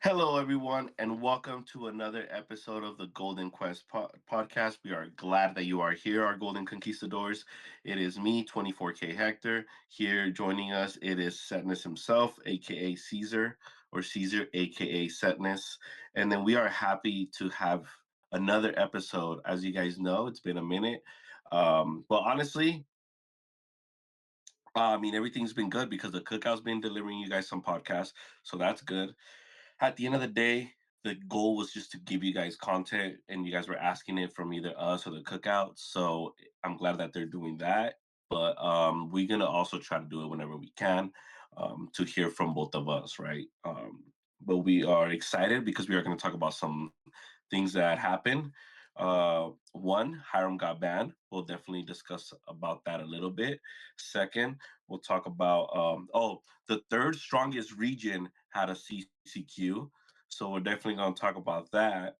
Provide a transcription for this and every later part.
Hello, everyone, and welcome to another episode of the Golden Quest podcast. We are glad that you are here, our Golden Conquistadors. It is me, 24K Hector, here joining us. It is Setness himself, aka Caesar, or Caesar, aka Setness. And then we are happy to have another episode. As you guys know, it's been a minute. Well, honestly, everything's been good because the cookout's been delivering you guys some podcasts, so that's good. At the end of the day, the goal was just to give you guys content, and you guys were asking it from either us or the cookout. So I'm glad that they're doing that. But we're gonna also try to do it whenever we can to hear from both of us, right? But we are excited because we are going to talk about some things that happened. One, Hiram got banned. We'll definitely discuss about that a little bit. Second, we'll talk about the third strongest region had a CCQ. So we're definitely going to talk about that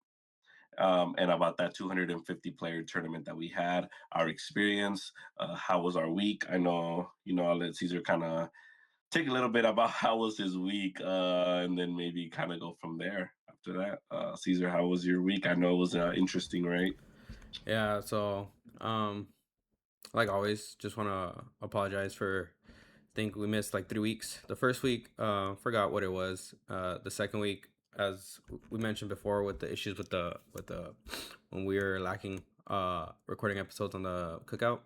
and about that 250 player tournament that we had, our experience, how was our week. I know, I'll let Caesar kind of take a little bit about how was his week and then maybe kind of go from there after that. Caesar, how was your week? I know it was interesting, right? Yeah, so um like always, just want to apologize for think we missed like 3 weeks. The first week forgot what it was. The second week, as we mentioned before, with the issues with the when we were lacking recording episodes on the cookout.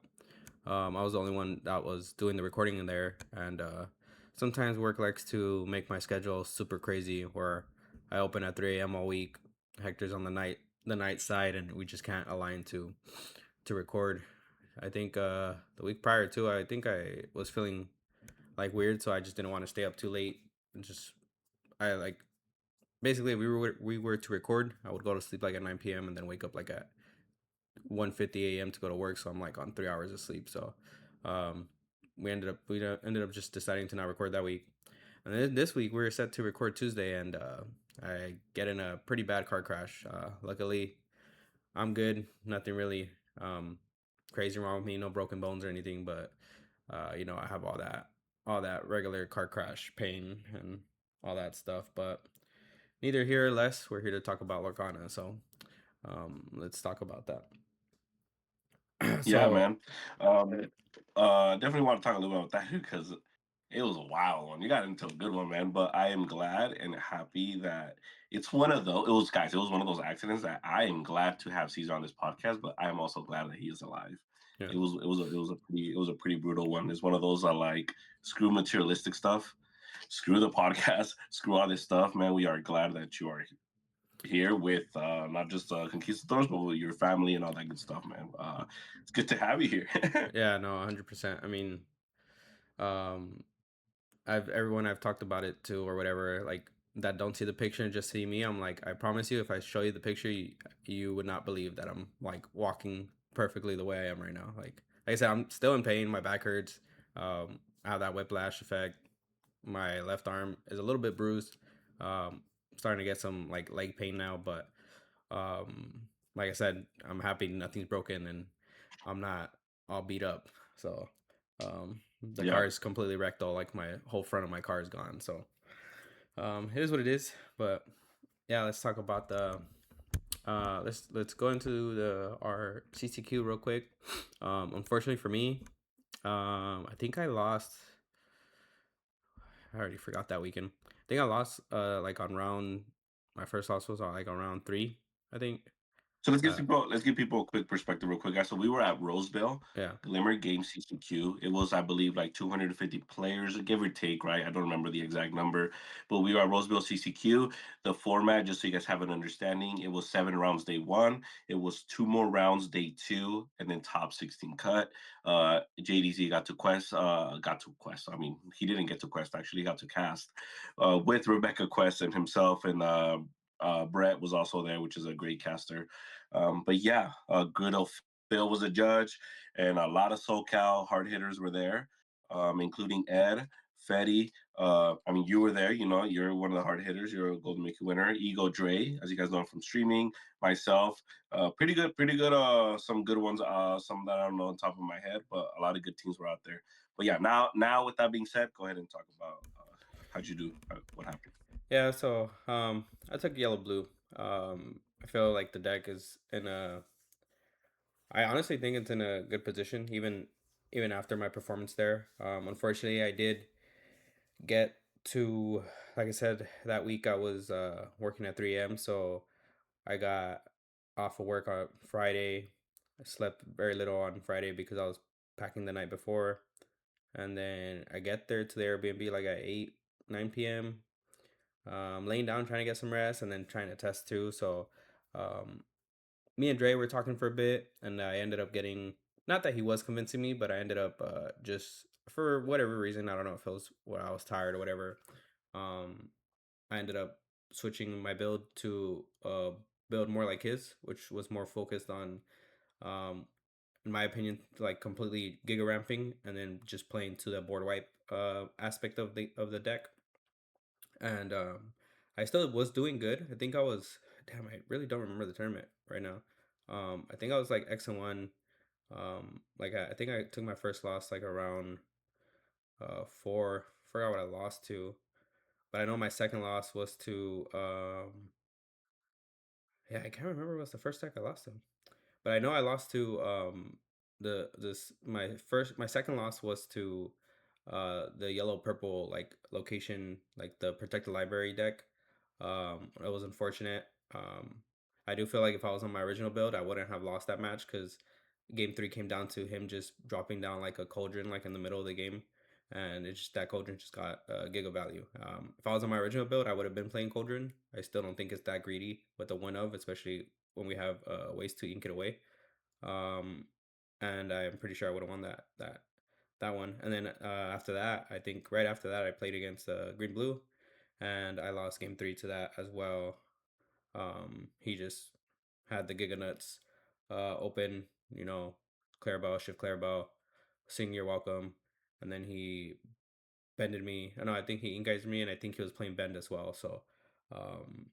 I was the only one that was doing the recording in there, and sometimes work likes to make my schedule super crazy where I open at 3 a.m. all week. Hector's on the night side, and we just can't align to record. I think the week prior to, I think I was feeling like weird, so I just didn't want to stay up too late. And just I like basically, we were to record, I would go to sleep like at 9 p.m. and then wake up like at 1:50 a.m. to go to work. So I'm like on 3 hours of sleep. So um, we ended up just deciding to not record that week. And then this week we were set to record Tuesday, and I get in a pretty bad car crash. Luckily, I'm good. Nothing really um, crazy wrong with me. No broken bones or anything. But I have all that regular car crash pain and all that stuff. But neither here or less. We're here to talk about Lorcana. So let's talk about that. Yeah, so man. Definitely want to talk a little bit about that because it was a wild one. You got into a good one, man. But I am glad and happy that it's one of those. It was guys. It was one of those accidents that I am glad to have Caesar on this podcast. But I am also glad that he is alive. yeah, It was a pretty brutal one. It's one of those like screw materialistic stuff, screw the podcast, screw all this stuff, man. We are glad that you are here with not just conquistadors, but with your family and all that good stuff, man. It's good to have you here. yeah, no, 100%. I mean, um, I've everyone I've talked about it to or whatever, like that don't see the picture and just see me. I'm like, I promise you, if I show you the picture, you would not believe that I'm like walking perfectly the way I am right now. Like I said, I'm still in pain. My back hurts. I have that whiplash effect. My left arm is a little bit bruised. Starting to get some like leg pain now, but like I said, I'm happy nothing's broken and I'm not all beat up. So the Yeah. car is completely wrecked though. Like my whole front of my car is gone. So it is what it is. But yeah, let's talk about the let's go into the our CCQ real quick. Unfortunately for me, I think I lost. I already forgot that weekend. I think I lost like on round. My first loss was like on round three. I think. So Uh, let's give people a quick perspective real quick, guys. So we were at Roseville, yeah, Glimmer Game CCQ. It was, I believe, like 250 players, give or take, right? I don't remember the exact number, but we were at Roseville CCQ. The format, just so you guys have an understanding, it was 7 rounds day one. It was two more rounds day two, and then top 16 cut. JDZ got to Quest. I mean, he didn't get to Quest actually. He got to Cast with Rebecca Quest and himself and. Brett was also there, which is a great caster. But yeah, good old Phil was a judge, and a lot of SoCal hard hitters were there, including Ed, Fetty. You were there. You know, you're one of the hard hitters. You're a Golden Mickey winner. Ego Dre, as you guys know from streaming. Myself, pretty good, pretty good. Some good ones. Some that I don't know on top of my head, but a lot of good teams were out there. But yeah, now with that being said, go ahead and talk about how'd you do? What happened? Yeah, so I took yellow blue. I feel like the deck is in a I honestly think it's in a good position even after my performance there. Unfortunately, I did get to like I said that week I was working at 3 a.m. so I got off of work on Friday. I slept very little on Friday because I was packing the night before. And then I get there to the Airbnb like at 8, 9 p.m. Laying down trying to get some rest and then trying to test too. So um, me and Dre were talking for a bit and I ended up getting, not that he was convincing me, but I ended up just for whatever reason, I don't know if it was when I was tired or whatever. Um, I ended up switching my build to build more like his, which was more focused on, um, in my opinion, like completely giga ramping and then just playing to the board wipe aspect of the deck. And I still was doing good. I think I was, damn, I really don't remember the tournament right now. I think I was like X and 1. Like I think I took my first loss like around 4. Forgot what I lost to, but I know my second loss was to yeah, I can't remember what's the first deck I lost to. But I know I lost to the this my second loss was to the yellow purple like location like the protected library deck. It was unfortunate. I do feel like if I was on my original build, I wouldn't have lost that match because game 3 came down to him just dropping down like a cauldron like in the middle of the game, and it just that cauldron just got giga value. If I was on my original build, I would have been playing cauldron. I still don't think it's that greedy with the one of, especially when we have ways to ink it away. Um, and I'm pretty sure I would have won that one. And then after that, I think right after that, I played against Green Blue, and I lost game 3 to that as well. He just had the Giga Nuts open, you know, Clarabelle, shift Clarabelle, sing You're Welcome, and then he bended me. I know I think he engaged me, and I think he was playing bend as well. So, um,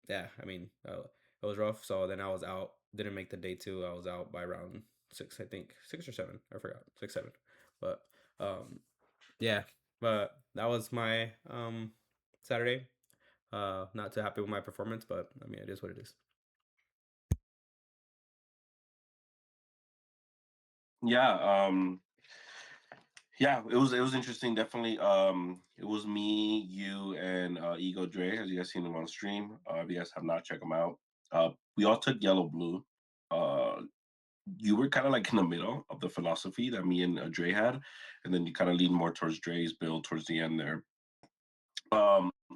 yeah, I mean, it was rough. So then I was out. Didn't make the day 2. I was out by round 6, I think 6 or 7. I forgot 6, 7. But yeah, but that was my Saturday. Not too happy with my performance, but I mean, it is what it is. Yeah, yeah, it was interesting. Definitely, it was me, you, and Ego Dre. As you guys seen him on stream. If you guys have not, check him out. We all took yellow blue. Uh, you were kind of like in the middle of the philosophy that me and Dre had, and then you kind of lean more towards Dre's build towards the end there.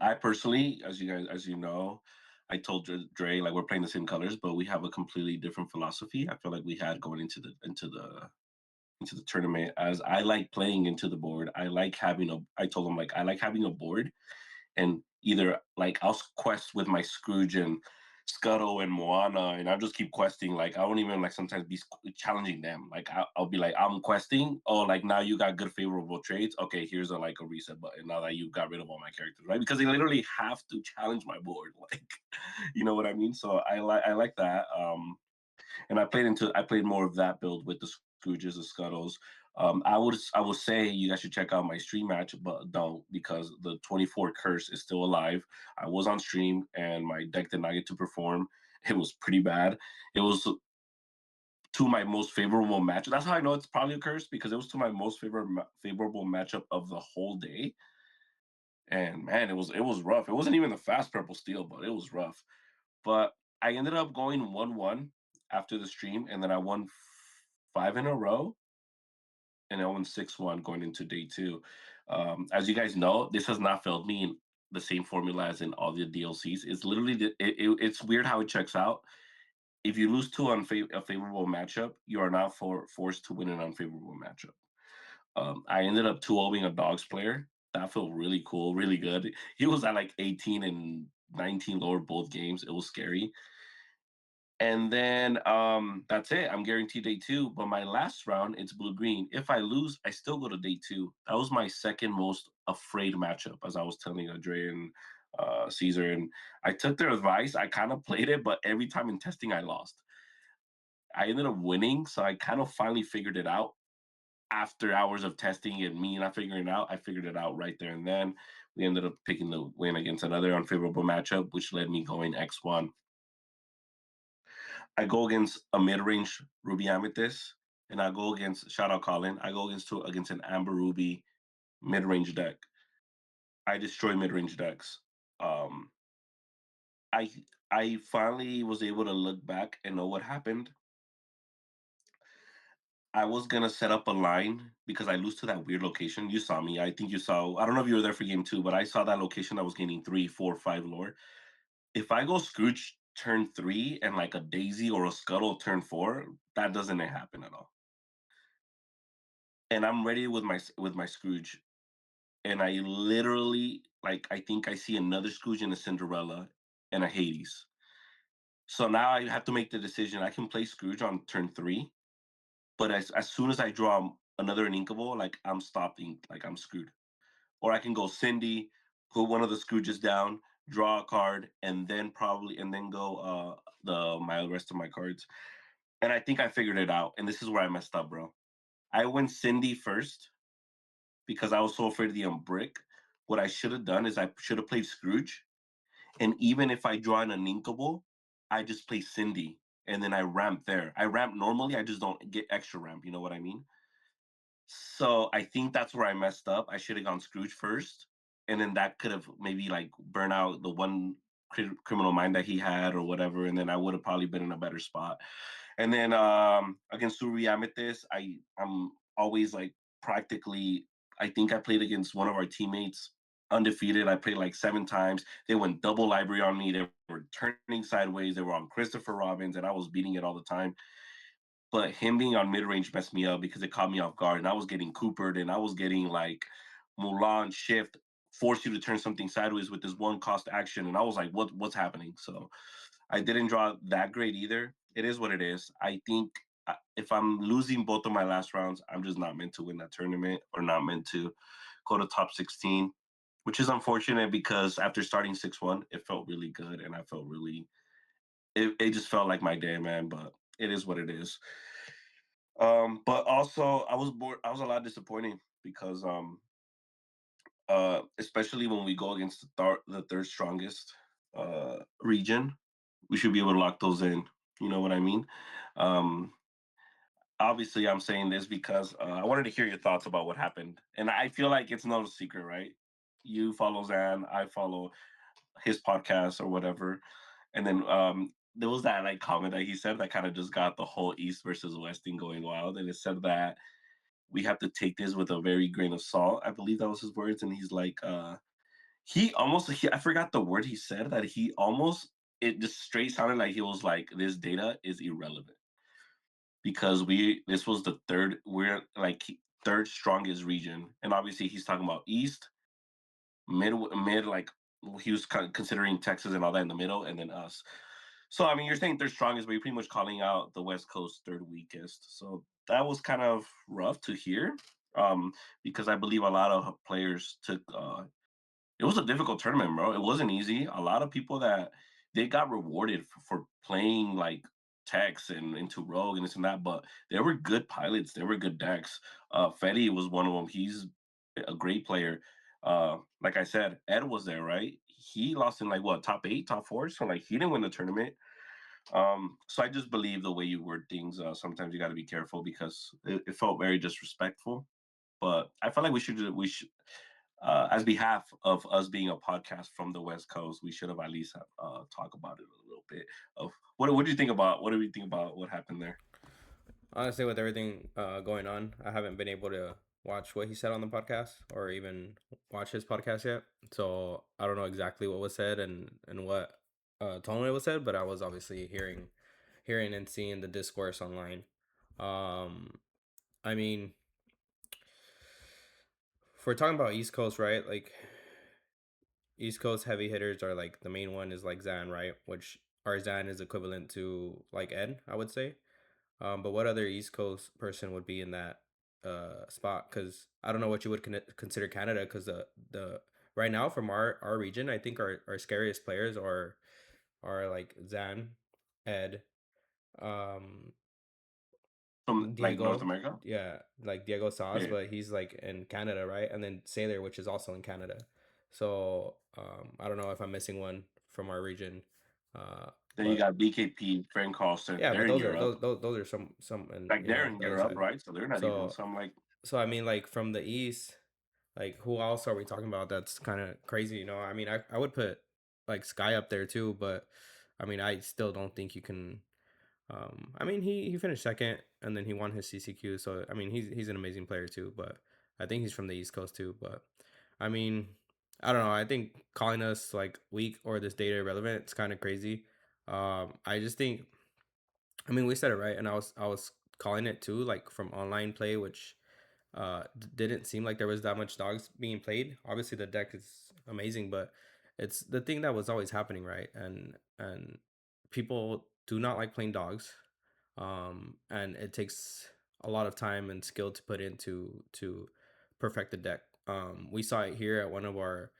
I personally, as you know, I told Dre like we're playing the same colors, but we have a completely different philosophy. I feel like we had going into the tournament as I like playing into the board. I like having a. I told him like I like having a board and either like I'll quest with my Scrooge and Scuttle and Moana, and I'll just keep questing. Like I won't even like sometimes be challenging them. Like I'll be like I'm questing. Oh, like now you got good favorable trades. Okay, here's a like a reset button. Now that you got rid of all my characters, right? Because they literally have to challenge my board. Like, you know what I mean? So I like that. And I played more of that build with the Scrooges, the Scuttles. I would say you guys should check out my stream match, but don't because the 24 curse is still alive. I was on stream and my deck did not get to perform. It was pretty bad. It was to my most favorable match. That's how I know it's probably a curse because it was to my most favorable matchup of the whole day. And man, it was rough. It wasn't even the fast purple steel, but it was rough. But I ended up going 1-1 after the stream, and then I won 5 in a row, and I won 6-1 going into day 2. As you guys know, this has not failed me in the same formula as in all the DLCs. It's literally it's weird how it checks out. If you lose to a favorable matchup, you are now forced to win an unfavorable matchup. I ended up 2-0ing a dogs player. That felt really cool, really good. He was at like 18 and 19 lower both games. It was scary. And then that's it. I'm guaranteed day 2. But my last round, it's blue green. If I lose, I still go to day 2. That was my second most afraid matchup, as I was telling Andre and Caesar. And I took their advice. I kind of played it, but every time in testing, I lost. I ended up winning, so I kind of finally figured it out after hours of testing and me not figuring it out. I figured it out right there and then. We ended up picking the win against another unfavorable matchup, which led me going X1. I go against a mid-range Ruby Amethyst, and I go against shout out Colin. I go against an Amber Ruby mid-range deck. I destroy mid-range decks. Um, I I finally was able to look back and know what happened. I was gonna set up a line because I lose to that weird location. You saw me. I think you saw. I don't know if you were there for game two, but I saw that location that was getting three, four, five lore. If I go Scrooge turn three and like a Daisy or a Scuttle turn four, that doesn't happen at all. And I'm ready with my Scrooge, and I literally like I think I see another Scrooge and a Cinderella and a Hades. So now I have to make the decision. I can play Scrooge on turn three, but as soon as I draw another Inkable, like I'm stopping, like I'm screwed. Or I can go Cindy, put one of the Scrooges down, draw a card, and then go the my rest of my cards. And I think I figured it out. And this is where I messed up, bro. I went Cindy first because I was so afraid of the Brick. What I should have done is I should have played Scrooge. And even if I draw an Uninkable, I just play Cindy and then I ramp there. I ramp normally, I just don't get extra ramp. You know what I mean? So I think that's where I messed up. I should have gone Scrooge first, and then that could have maybe like burn out the one criminal mind that he had or whatever, and then I would have probably been in a better spot. And then against Suri Amethyst, I'm always like practically. I think I played against one of our teammates undefeated. I played like 7 times. They went double library on me. They were turning sideways. They were on Christopher Robbins, and I was beating it all the time. But him being on mid range messed me up because it caught me off guard, and I was getting Coopered, and I was getting like Mulan shift, force you to turn something sideways with this one cost action, and I was like, what's happening? So I didn't draw that great either. It is what it is. I think if I'm losing both of my last rounds, I'm just not meant to win that tournament or not meant to go to top 16, which is unfortunate because after starting 6-1, it felt really good and I felt really it just felt like my day, man. But it is what it is. But also I was bored. I was a lot disappointed because especially when we go against the third strongest region, we should be able to lock those in. You know what I mean? Um, obviously, I'm saying this because I wanted to hear your thoughts about what happened, and I feel like it's no secret, right? You follow Zan, I follow his podcast or whatever, and then there was that like comment that he said that kind of just got the whole East versus West thing going wild, and it said that we have to take this with a very grain of salt. I believe that was his words, and he's like, I forgot the word he said that he almost it just straight sounded like he was like this data is irrelevant because we this was the third we're like third strongest region, and obviously he's talking about East, mid like he was considering Texas and all that in the middle, and then us. So I mean, you're saying third strongest, but you're pretty much calling out the West Coast third weakest. So that was kind of rough to hear, um, because I believe a lot of players took it was a difficult tournament, bro. It wasn't easy. A lot of people that they got rewarded for playing like Tex and into Rogue and this and that, but they were good pilots. They were good decks. Fetty was one of them. He's a great player. Like I said, Ed was there, right? He lost in like what top eight, top four. So like he didn't win the tournament. So I just believe the way you word things. Sometimes you got to be careful because it felt very disrespectful. But I felt like we should as behalf of us being a podcast from the West Coast, we should have at least talk about it a little bit. Of what do you think about what do you think about what happened there? Honestly, with everything going on, I haven't been able to watch what he said on the podcast or even watch his podcast yet. So I don't know exactly what was said and what tone it was said, but I was obviously hearing and seeing the discourse online. Um, I mean, if we're talking about East Coast, right? Like East Coast heavy hitters are like the main one is like Zan, right? Which our Zan is equivalent to like Ed, I would say. But what other East Coast person would be in that spot? Because I don't know what you would consider Canada. Because the right now from our region, I think our scariest players are like Zan, Ed, um, From like North Diego, America? yeah, like Diego Saz, Yeah. but he's like in Canada, right? And then Sailor, which is also in Canada. So I don't know if I'm missing one from our region. Then you But got BKP, Frank Carlson. yeah, They're but in those are Europe. those are some and Like they're in the other Europe, side. right? So they're not even. So So I'm like, so I mean, like from the East, like who else are we talking about? That's kind of crazy, I mean, I would put like Sky up there too, but I mean, I still don't think you can. I mean, he finished second, and then he won his CCQ. So I mean, he's an amazing player too. But I think he's from the East Coast too. But I mean, I don't know. I think calling us like weak or this data irrelevant, it's kind of crazy. I just think, I mean, we said it right, and I was calling it too, like from online play, which didn't seem like there was that much dogs being played. Obviously, the deck is amazing, but it's the thing that was always happening, right? And people do not like playing dogs, and it takes a lot of time and skill to put into to perfect the deck. We saw it here at one of our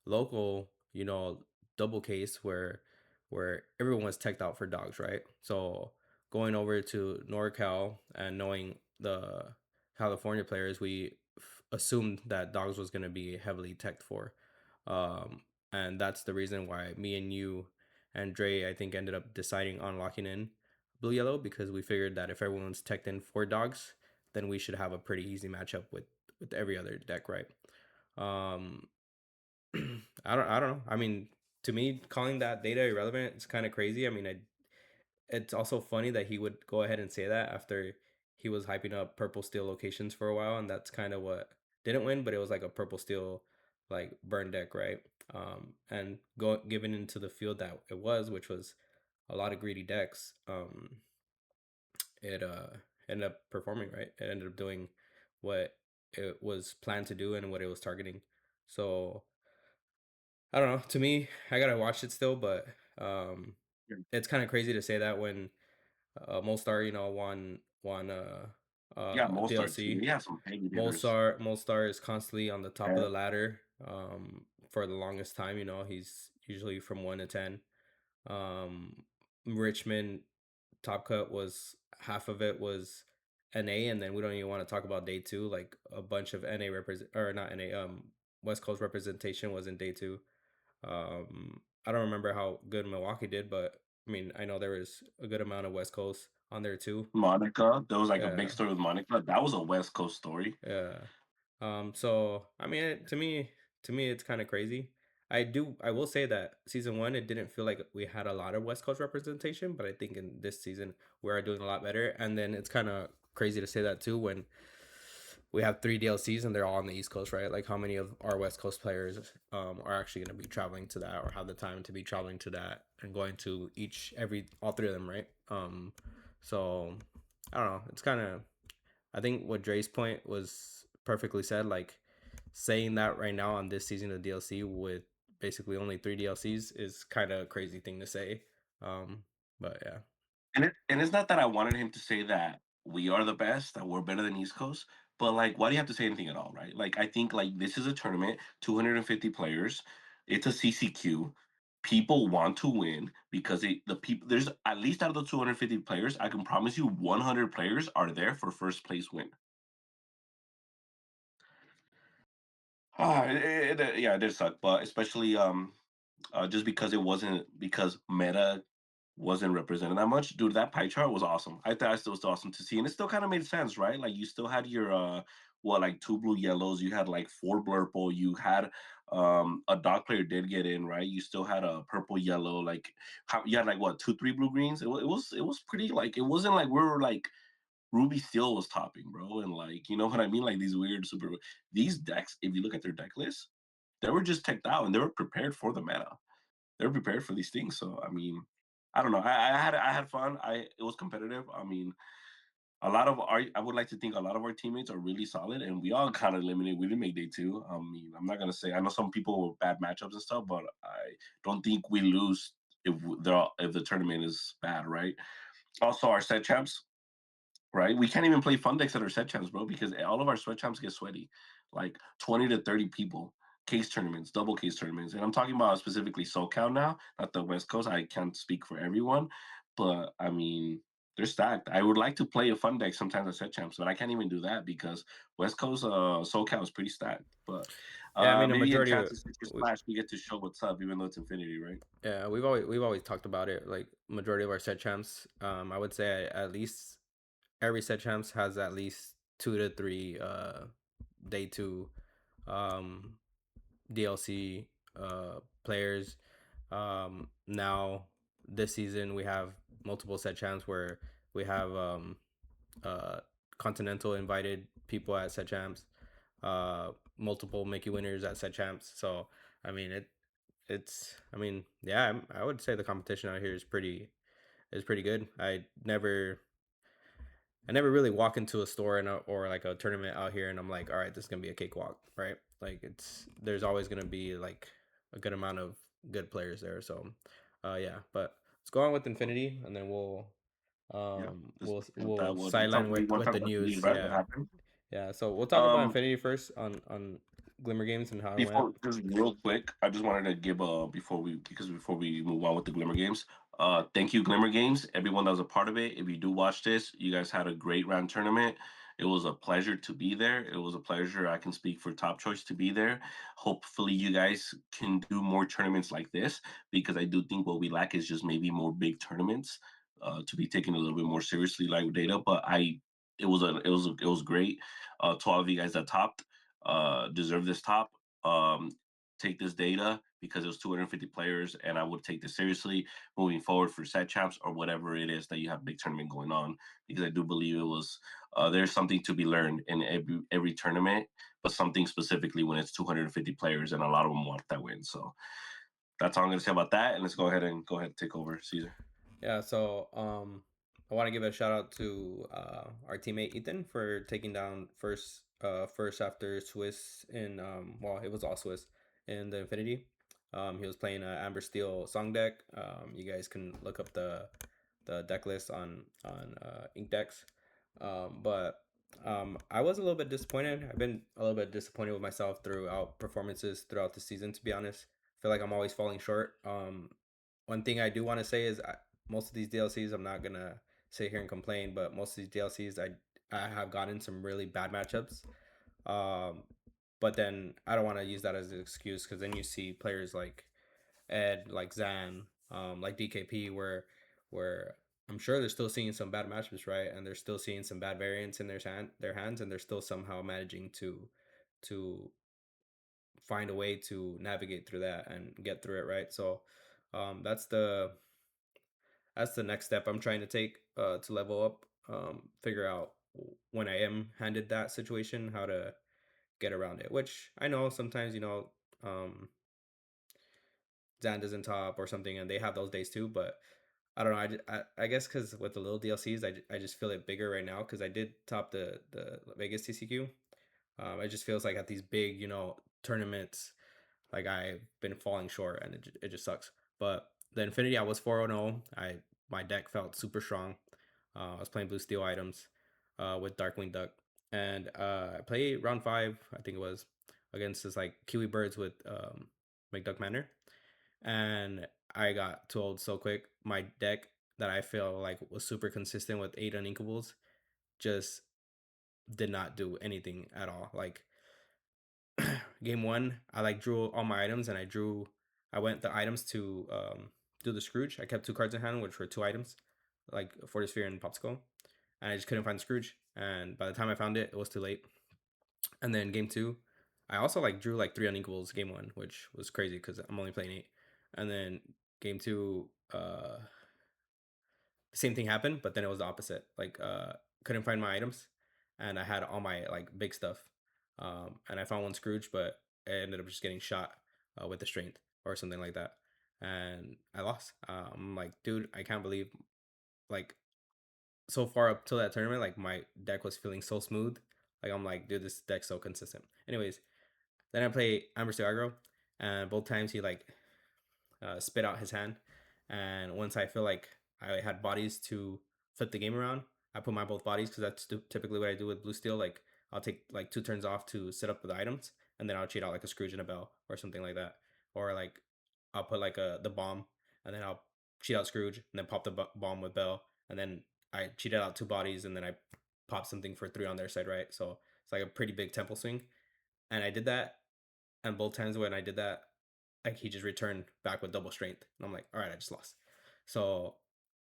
local, double case where everyone was teched out for dogs, right? So going over to NorCal and knowing the California players, we assumed that dogs was going to be heavily teched for. And that's the reason why me and you and Dre, I think, ended up deciding on locking in blue yellow, because we figured that if everyone's teched in for dogs, then we should have a pretty easy matchup with every other deck, right? Um, I don't know. I mean, to me, calling that data irrelevant is kind of crazy. I mean, it's also funny that he would go ahead and say that after he was hyping up purple steel locations for a while, and that's kind of what didn't win, but it was like a purple steel like burn deck, right? And go given into the field that it was, which was a lot of greedy decks. It ended up performing right. It ended up doing what it was planned to do and what it was targeting. So I don't know. To me, I gotta watch it still, but um, it's kind of crazy to say that when Molstar, won yeah, Mostert too. DLC. He has some heavy hitters. Molstar is constantly on the top of And the ladder for the longest time. He's usually from 1 to 10. Um, Richmond top cut was half of it was NA, and then we don't even want to talk about day two. Like a bunch of NA represent or not NA West Coast representation was in day two. I don't remember how good Milwaukee did, but I mean, I know there was a good amount of West Coast on there too. Monica, there was like a big Yeah, story with Monica. That was a West Coast story. yeah. So I mean, to me, it's kind of crazy. I will say that season one, it didn't feel like we had a lot of West Coast representation, but I think in this season we are doing a lot better. And then it's kind of crazy to say that too when we have three DLCs and they're all on the East Coast, right? Like how many of our West Coast players are actually going to be traveling to that or have the time to be traveling to that and going to all three of them, right? So I don't know. It's kind of, I think what Dre's point was perfectly said. Like saying that right now on this season of DLC with basically only three DLCs is kind of a crazy thing to say. Um, but yeah. And it's not that I wanted him to say that we are the best, that we're better than East Coast, but like, why do you have to say anything at all, right? Like, I think like this is a tournament, 250 players. It's a CCQ. People want to win because the people there's at least out of the 250 players, I can promise you 100 players are there for first place win. Yeah, it did suck, but especially just because it wasn't because meta wasn't represented that much. Dude, that pie chart was awesome. I thought it was awesome to see, and it still kind of made sense, right? Like you still had your like two blue yellows, you had like four blurple, you had a dog player did get in, right? You still had a purple yellow, like how you had like what two three blue greens. It was pretty like it wasn't like we were like Ruby Steel was topping, bro, and like you know what I mean, like these weird super these decks. If you look at their deck list, they were just teched out and they were prepared for the meta. They were prepared for these things. So I mean, I don't know. I had fun. It was competitive. I mean, a lot of our I would like to think a lot of our teammates are really solid, and we all kind of eliminated. We didn't make day two. I mean, I'm not gonna say I know some people with bad matchups and stuff, but I don't think we lose if the tournament is bad, right? Also, our set champs, right? We can't even play fun decks at our set champs, bro, because all of our sweat champs get sweaty, like 20 to 30 people. Case tournaments, double case tournaments, and I'm talking about specifically SoCal now, not the West Coast. I can't speak for everyone, but I mean they're stacked. I would like to play a fun deck sometimes at set champs, but I can't even do that because West Coast SoCal is pretty stacked. But Yeah, I mean, a Maybe in majority of Kansas City we, Splash, we get to show what's up, even though it's Infinity, right? yeah, we've always talked about it. Like majority of our set champs, I would say at least every set champs has at least 2 to 3 day two um DLC players. Now this season we have multiple set champs where we have uh continental invited people at set champs, multiple Mickey winners at set champs. So I mean it's I mean yeah, I would say the competition out here is pretty good. I never really walk into a store or like a tournament out here and I'm like, all right, this is gonna be a cakewalk, right? Like it's there's always gonna be like a good amount of good players there. So, yeah. But let's go on with Infinity, and then Yeah, this is that we'll what you sideline you want to with talk the about the league, news. right? What Yeah, happened? yeah. So we'll talk about Um, Infinity first on Glimmer Games and how it went. Before, just real quick, I just wanted to give before we move on with the Glimmer Games. Thank you, Glimmer Games, everyone that was a part of it. If you do watch this, you guys had a great round tournament. It was a pleasure to be there. It was a pleasure. I can speak for Top Choice to be there. Hopefully, you guys can do more tournaments like this because I do think what we lack is just maybe more big tournaments to be taken a little bit more seriously, like data. But it was great. To all of you guys that topped deserve this top. Um, take this data because it was 250 players, and I would take this seriously moving forward for set champs or whatever it is that you have big tournament going on. Because I do believe it was there's something to be learned in every tournament, but something specifically when it's 250 players and a lot of them want that win. So that's all I'm going to say about that. And let's go ahead and take over, Caesar. Yeah, so I want to give a shout out to our teammate Ethan for taking down first after Swiss in well, it was all Swiss in the Infinity. He was playing a Amber Steel song deck. You guys can look up the deck list on Ink Decks. But I was a little bit disappointed. I've been a little bit disappointed with myself throughout performances throughout the season. To be honest, I feel like I'm always falling short. One thing I do want to say is most of these DLCs, I'm not gonna sit here and complain, but most of these DLCs, I have gotten some really bad matchups. Um, but then I don't want to use that as an excuse because then you see players like Ed, like Zan, like DKP, where I'm sure they're still seeing some bad matchups, right? And they're still seeing some bad variants in their hands, and they're still somehow managing to find a way to navigate through that and get through it, right? So um, that's the that's the next step I'm trying to take to level up. Figure out when I am handed that situation how to get around it. Which I know sometimes um, Zan doesn't top or something, and they have those days too. But I don't know. I guess because with the little DLCs, I just feel it bigger right now because I did top the Vegas TCQ. It just feels like at these big tournaments, like I've been falling short, and it just sucks. But the Infinity, I was 4-0. My deck felt super strong. I was playing blue steel items with Darkwing Duck, and I played round five. I think it was against this like Kiwi Birds with McDuck Manor, and I got told so quick. My deck that I feel like was super consistent with 8 uninkables just did not do anything at all. Like game one, I like drew all my items and I went the items to do the Scrooge. I kept 2 cards in hand, which were 2 items, like Forty Sphere and Popsicle. And I just couldn't find the Scrooge. And by the time I found it, it was too late. And then game two, I also like drew like 3 unequals game one, which was crazy because I'm only playing 8. And then game two, the same thing happened, but then it was the opposite. Like couldn't find my items, and I had all my like big stuff. And I found one Scrooge, but I ended up just getting shot with the strength or something like that, and I lost. I'm like, dude, I can't believe like so far up till that tournament, like my deck was feeling so smooth. Like I'm like, dude, this deck's so consistent. Anyways, then I play Amber Steel Aggro, and both times he like spit out his hand. And once I feel like I had bodies to flip the game around, I put my both bodies because that's typically what I do with blue steel. Like I'll take like 2 turns off to set up the items, and then I'll cheat out like a Scrooge and a Bell or something like that. Or like I'll put like the bomb, and then I'll cheat out Scrooge, and then pop the bomb with Bell, and then I cheated out 2 bodies, and then I pop something for 3 on their side, right? So it's like a pretty big temple swing, and I did that and both times when I did that, like he just returned back with double strength, and I'm like, all right, I just lost. So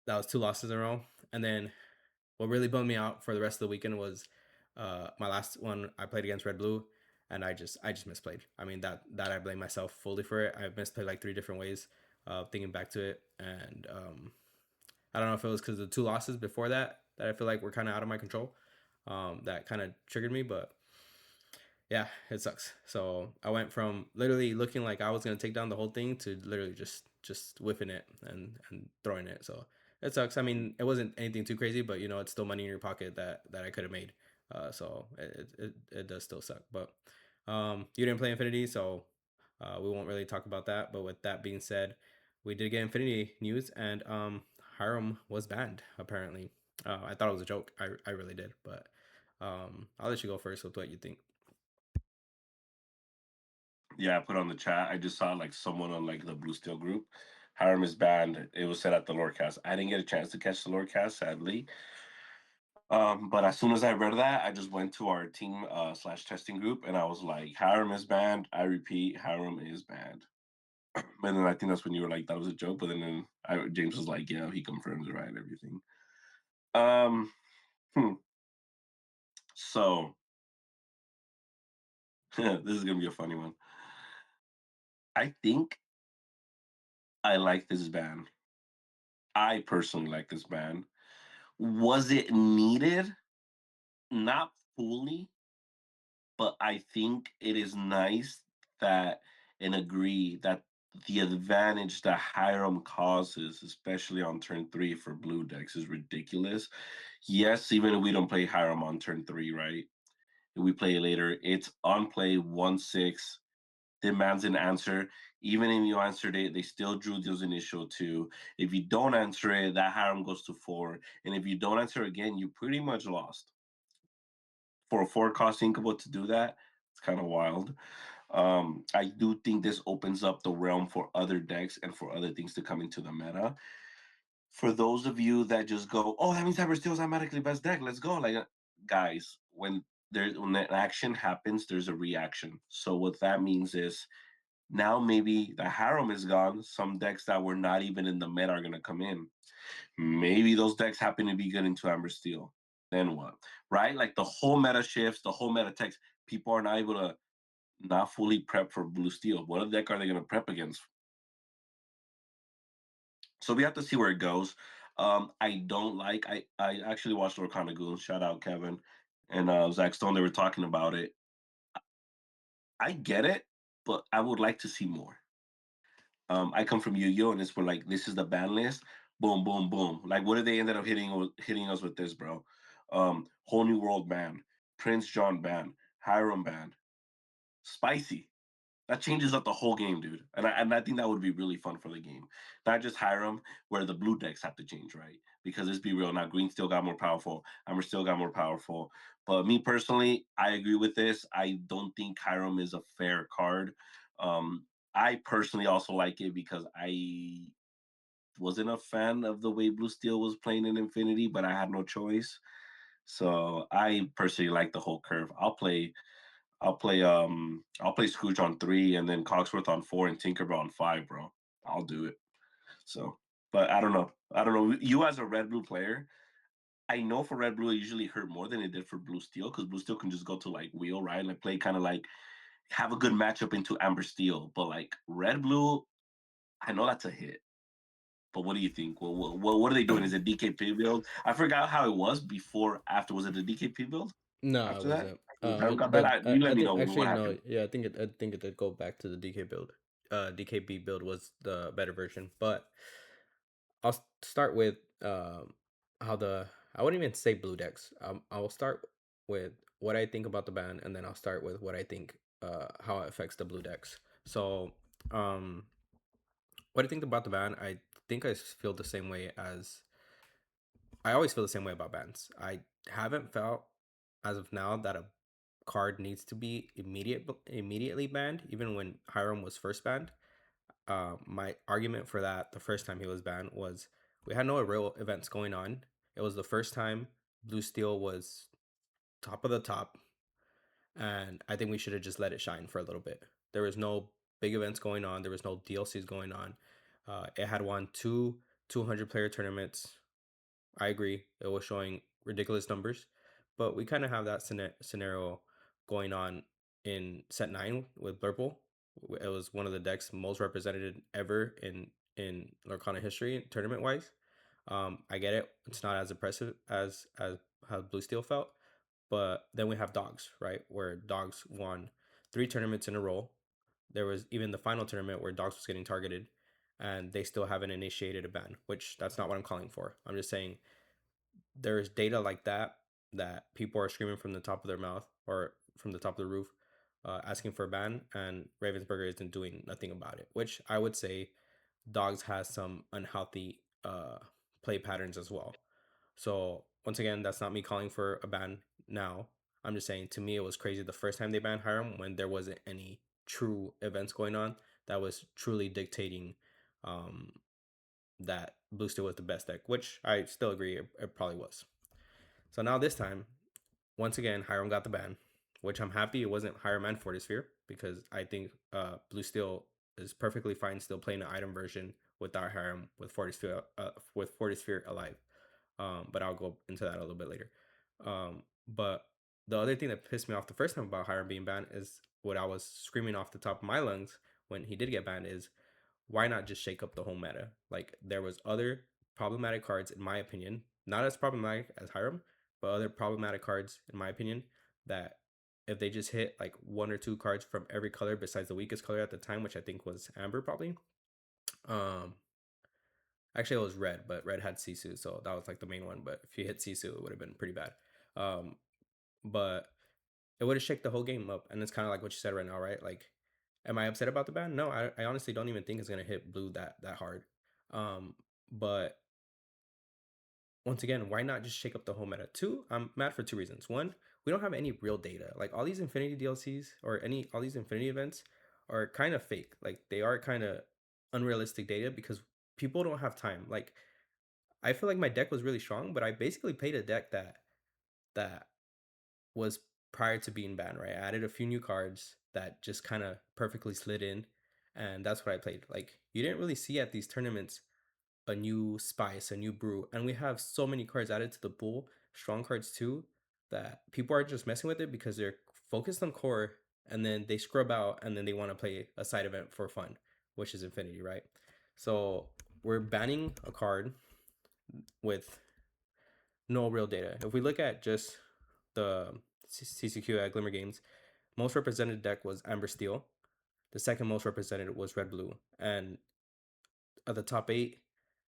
that was two losses in a row, and then what really bummed me out for the rest of the weekend was my last one I played against Red Blue, and I just misplayed. I mean that I blame myself fully for it. I misplayed like three different ways. Thinking back to it, and I don't know if it was because the two losses before that I feel like were kind of out of my control. That kind of triggered me, but yeah, it sucks. So I went from literally looking like I was gonna take down the whole thing to literally just whipping it and throwing it. So it sucks. I mean, it wasn't anything too crazy, but you know, it's still money in your pocket that I could have made. So it does still suck. But you didn't play Infinity, so we won't really talk about that. But with that being said, we did get Infinity news, and Hiram was banned apparently. I thought it was a joke. I really did, but I'll let you go first with what you think. Yeah, I put on the chat. I just saw like someone on like the Blue Steel group. Hiram is banned. It was said at the Lorecast. I didn't get a chance to catch the Lorecast, sadly. But as soon as I read that, I just went to our team slash testing group and I was like, Hiram is banned. I repeat, Hiram is banned. And then I think that's when you were like, that was a joke. But James was like, yeah, he confirms it right and everything. Um, hmm. So this is gonna be a funny one. I think I like this ban. I personally like this ban. Was it needed? Not fully, but I think it is nice that and agree that the advantage that Hiram causes, especially on turn three for blue decks, is ridiculous. Yes, even if we don't play Hiram on turn three, right? If we play later, it's on play 1/6, demands an answer. Even if you answered it, they still drew those initial two. If you don't answer it, that Hiram goes to four. And if you don't answer again, you pretty much lost. For a four cost Inkable to do that, it's kind of wild. I do think this opens up the realm for other decks and for other things to come into the meta. For those of you that just go, oh, that means Cyber is automatically best deck. Let's go. Like, guys, when an action happens, there's a reaction. So what that means is now maybe the Harem is gone. Some decks that were not even in the meta are gonna come in. Maybe those decks happen to be good into Amber Steel. Then what? Right? Like the whole meta shifts, the whole meta text. People are not able to not fully prep for Blue Steel. What deck are they going to prep against? So we have to see where it goes. I don't like. I actually watched Lorcana Goon. Shout out Kevin and Zach Stone. They were talking about it. I get it, but I would like to see more. I come from Yu-Gi-Oh, and it's where like this is the ban list. Boom, boom, boom. Like, what did they ended up hitting us with this, bro? Whole New World ban, Prince John ban, Hiram ban, spicy. That changes up the whole game, dude. And I think that would be really fun for the game. Not just Hiram, where the blue decks have to change, right? Because let's be real, now Green still got more powerful, Amber still got more powerful. But me personally, I agree with this. I don't think Hiram is a fair card. Um, I personally also like it because I wasn't a fan of the way Blue Steel was playing in Infinity, but I had no choice. So I personally like the whole curve. I'll play Scrooge on three and then Cogsworth on four and Tinkerbell on five, bro. I'll do it. So but I don't know. I don't know. You as a red blue player, I know for red blue it usually hurt more than it did for blue steel because blue steel can just go to like wheel, right? Like play kind of like have a good matchup into amber steel. But like red blue, I know that's a hit. But what do you think? What are they doing? Is it DKP build? I forgot how it was before. After was it the DKP build? No, I After that, wasn't. got that. The You let I me think know actually what no. happened. Yeah, I think it did go back to the DK build. DKB build was the better version, but start with how the I wouldn't even say blue decks. I will start with what I think about the ban, and then I'll start with what I think how it affects the blue decks. So um, what I think about the ban, I think I feel the same way as I always feel the same way about bans. I haven't felt as of now that a card needs to be immediately banned, even when Hiram was first banned. My argument for that the first time he was banned was we had no real events going on. It was the first time Blue Steel was top of the top, and I think we should have just let it shine for a little bit. There was no big events going on. There was no DLCs going on. It had won two 200 player tournaments. I agree. It was showing ridiculous numbers, but we kind of have that scenario going on in set nine with Blurple. It was one of the decks most represented ever in Lorcana history, tournament wise. I get it; it's not as impressive as how Blue Steel felt, but then we have Dogs, right? Where Dogs won three tournaments in a row. There was even the final tournament where Dogs was getting targeted, and they still haven't initiated a ban, which that's not what I'm calling for. I'm just saying there's data like that people are screaming from the top of their mouth or from the top of the roof, asking for a ban, and Ravensburger isn't doing nothing about it. Which I would say Dogs has some unhealthy play patterns as well. So once again, that's not me calling for a ban now. I'm just saying to me it was crazy the first time they banned Hiram when there wasn't any true events going on that was truly dictating um, that Blue Steel was the best deck, which I still agree it probably was. So now this time, once again, Hiram got the ban, which I'm happy it wasn't Hiram and Fortisphere because I think Blue Steel is perfectly fine still playing the item version without Hiram with Fortisphere alive. But I'll go into that a little bit later. But the other thing that pissed me off the first time about Hiram being banned is what I was screaming off the top of my lungs when he did get banned is why not just shake up the whole meta? Like there was other problematic cards in my opinion, not as problematic as Hiram, but other problematic cards in my opinion that if they just hit like one or two cards from every color besides the weakest color at the time, which I think was Amber probably. Um Actually it was red, but red had Sisu, so that was like the main one. But if you hit Sisu, it would have been pretty bad. Um but it would have shaken the whole game up. And it's kind of like what you said right now, right? Like, am I upset about the ban? No, I honestly don't even think it's gonna hit blue that hard. Um, but once again, why not just shake up the whole meta? Two, I'm mad for two reasons. One, we don't have any real data. Like all these Infinity DLCs or all these Infinity events are kind of fake. Like they are kind of unrealistic data because people don't have time. Like I feel like my deck was really strong, but I basically played a deck that was prior to being banned, right? I added a few new cards that just kind of perfectly slid in, and that's what I played. Like you didn't really see at these tournaments a new spice, a new brew, and we have so many cards added to the pool, strong cards too, that people are just messing with it because they're focused on core, and then they scrub out, and then they want to play a side event for fun, which is Infinity, right? So we're banning a card with no real data. If we look at just the CCQ at Glimmer Games, most represented deck was Amber Steel. The second most represented was Red Blue. And of the top eight,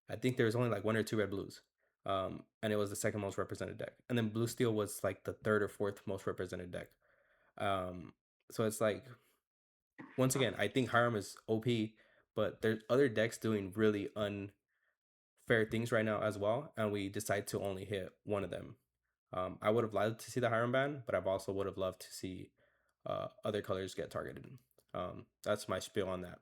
I think there was only like one or two Red Blues. And it was the second most represented deck. And then Blue Steel was like the third or fourth most represented deck. Um, so it's like, once again, I think Hiram is OP, but there's other decks doing really unfair things right now as well. And we decide to only hit one of them. I would have liked to see the Hiram ban, but I've also would have loved to see other colors get targeted. That's my spiel on that.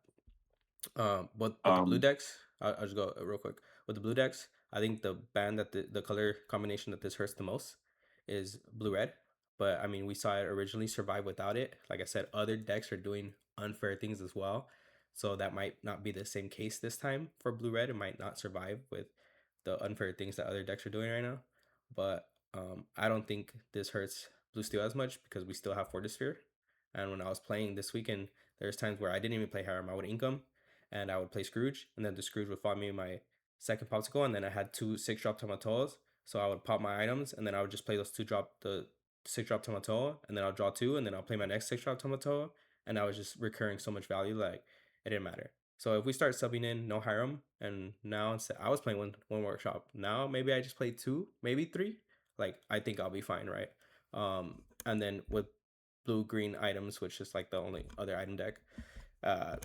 But with the blue Um, decks, I'll just go real quick. With the blue decks, I think the band that the color combination that this hurts the most is blue red. But I mean, we saw it originally survive without it. Like I said, other decks are doing unfair things as well. So that might not be the same case this time for blue red. It might not survive with the unfair things that other decks are doing right now. But I don't think this hurts blue steel as much because we still have Fortisphere. And when I was playing this weekend, there's times where I didn't even play Harem. I would income and I would play Scrooge, and then the Scrooge would follow me in my second popsicle, and then I had two 6-drop Tamatoas, so I would pop my items, and then I would just play those the 6-drop Tamatoa, and then I'll draw two, and then I'll play my next 6-drop Tamatoa, and I was just recurring so much value, like it didn't matter. So if we start subbing in no Hiram, and now instead I was playing one workshop, now maybe I just play two, maybe three, like I think I'll be fine, right? And then with blue green items, which is like the only other item deck, uh,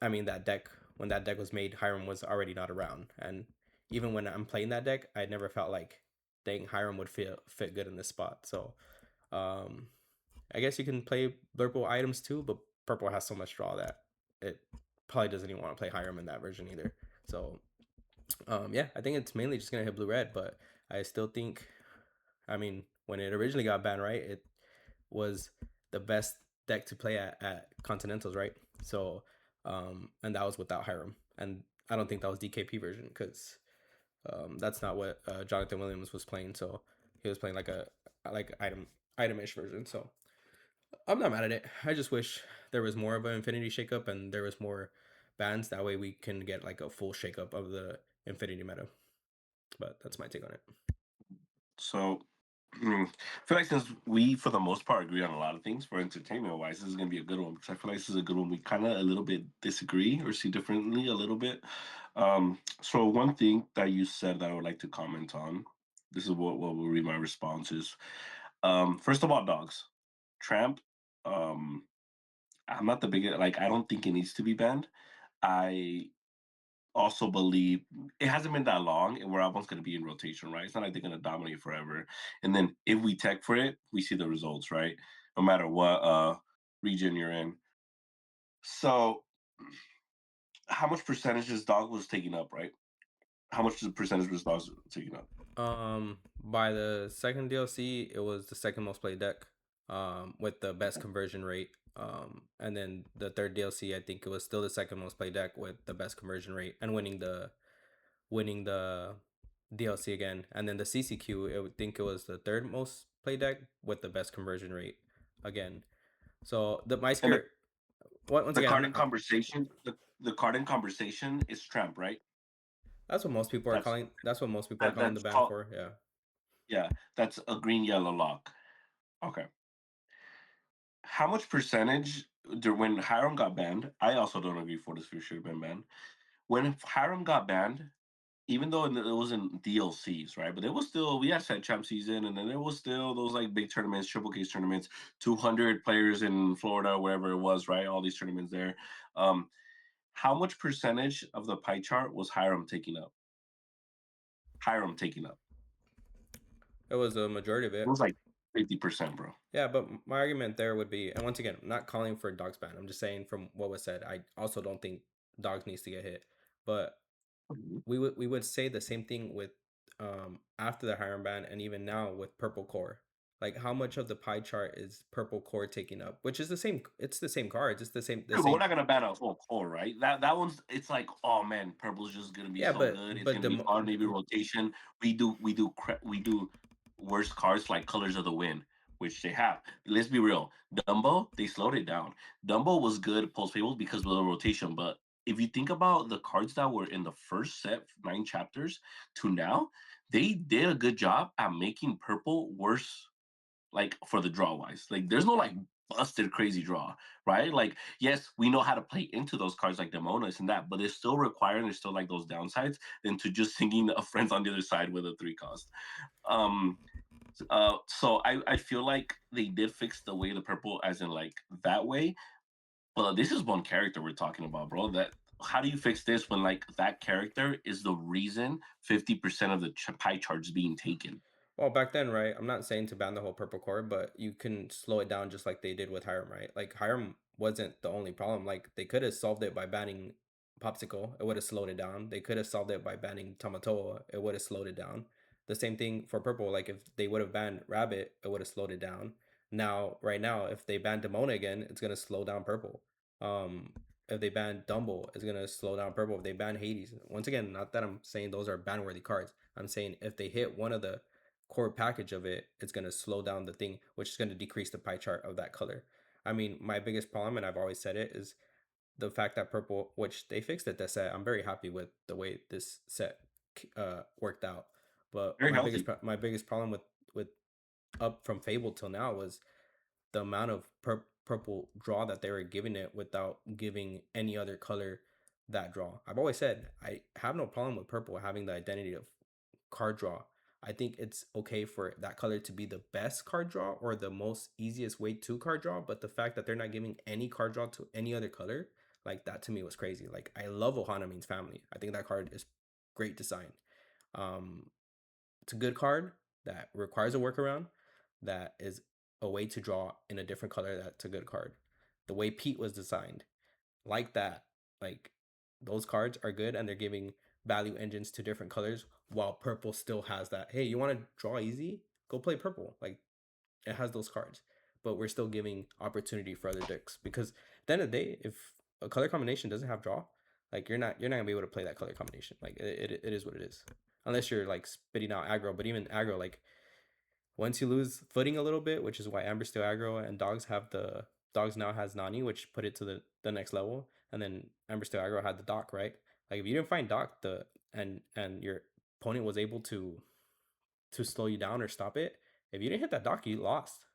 I mean, that deck, when that deck was made, Hiram was already not around. And even when I'm playing that deck, I never felt like, dang, Hiram would fit good in this spot. So um, I guess you can play purple items too, but purple has so much draw that it probably doesn't even want to play Hiram in that version either. So yeah, I think it's mainly just going to hit blue red, but I still think, I mean, when it originally got banned, right, it was the best deck to play at Continentals, right? So, and that was without Hiram, and I don't think that was DKP version because that's not what Jonathan Williams was playing. So he was playing like a like itemish version. So I'm not mad at it. I just wish there was more of an Infinity shakeup and there was more bans. That way we can get like a full shakeup of the Infinity meta. But that's my take on it. So I feel like since we, for the most part, agree on a lot of things for entertainment wise, this is going to be a good one because I feel like this is a good one. We kind of a little bit disagree or see differently a little bit. So one thing that you said that I would like to comment on, this is what will read my responses. First of all, dogs. Tramp. Um, I'm not the biggest. Like, I don't think it needs to be banned. I also believe it hasn't been that long and we're almost going to be in rotation, right? It's not like they're going to dominate forever. And then if we tech for it, we see the results, right? No matter what region you're in. So how much percentage is dog was taking up, right? How much percentage was dogs taking up? By the second DLC, it was the second most played deck, with the best conversion rate. And then the third DLC, I think it was still the second most played deck with the best conversion rate and winning the DLC again. And then the CCQ, I would think it was the third most played deck with the best conversion rate again. So the my And scare, once the again, I'm card in not. conversation, the card in conversation is Tramp, right? That's what most people are That's calling. That's what most people are calling the that's ban called, for. Yeah. yeah, that's a green yellow lock. Okay. How much percentage when Hiram got banned? I also don't agree Fortesphere should have been banned. When Hiram got banned, even though it was in DLCs, right? But it was still we had set champ season, and then there was still those like big tournaments, triple case tournaments, 200 players in Florida, wherever it was, right? All these tournaments there. Um, how much percentage of the pie chart was Hiram taking up? Hiram taking up. It was a majority of It it. was like 50%, bro. Yeah, but my argument there would be, and once again, I'm not calling for dogs ban. I'm just saying from what was said. I also don't think dogs needs to get hit, but Mhm. we would say the same thing with after the Hiram ban and even now with purple core. Like how much of the pie chart is purple core taking up? Which is the same. It's the same cards. It's the True, but we're same. not gonna ban a whole core, right? That one's it's like, oh man, purple's just gonna be Yeah, so but good. It's but gonna be fun. Maybe rotation. We do worse cards like Colors of the Wind, which they have. Let's be real. Dumbo, they slowed it down. Dumbo was good post fables because of the rotation, but if you think about the cards that were in the first set 9 chapters to now, they did a good job at making purple worse, like for the draw wise. Like there's no like busted crazy draw, right? Like, yes, we know how to play into those cards like Demonis and that, but it's still requiring there's still like those downsides than to just singing a friends on the other side with a 3 cost. Um so I feel like they did fix the way the purple as in like that way. But this is one character we're talking about, bro. That how do you fix this when like that character is the reason 50% of the pie chart is being taken? Well, back then, right? I'm not saying to ban the whole purple core, but you can slow it down just like they did with Hiram, right? Like Hiram wasn't the only problem. Like they could have solved it by banning Popsicle. It would have slowed it down. They could have solved it by banning Tamatoa. It would have slowed it down. The same thing for purple. Like if they would have banned Rabbit, it would have slowed it down. Now, right now, if they ban Demona again, it's gonna slow down purple. Um, if they ban Dumble, it's gonna slow down purple. If they ban Hades, once again, not that I'm saying those are ban worthy cards. I'm saying if they hit one of the core package of it, it's going to slow down the thing, which is going to decrease the pie chart of that color. I mean, my biggest problem, and I've always said it, is the fact that purple, which they fixed it this set. I'm very happy with the way this set worked out. But Very healthy. my biggest problem with up from Fable till now was the amount of purple draw that they were giving it without giving any other color that draw. I've always said I have no problem with purple having the identity of card draw. I think it's okay for that color to be the best card draw or the most easiest way to card draw, but the fact that they're not giving any card draw to any other color, like that to me was crazy. Like I love Ohana means family. I think that card is great design. Um, it's a good card that requires a workaround. That is a way to draw in a different color. That's a good card. The way Pete was designed, like that, like those cards are good and they're giving value engines to different colors while purple still has that. Hey, you want to draw easy? Go play purple. Like it has those cards. but we're still giving opportunity for other decks because at the end of the day, if a color combination doesn't have draw, like you're not gonna be able to play that color combination. Like it is what it is, unless you're like spitting out aggro. But even aggro, like once you lose footing a little bit, which is why Amber's still aggro and dogs now has Nani, which put it to the next level, and then Amber still aggro had the dock, right? Like if you didn't find dock and your opponent was able to slow you down or stop it, if you didn't hit that dock, you lost.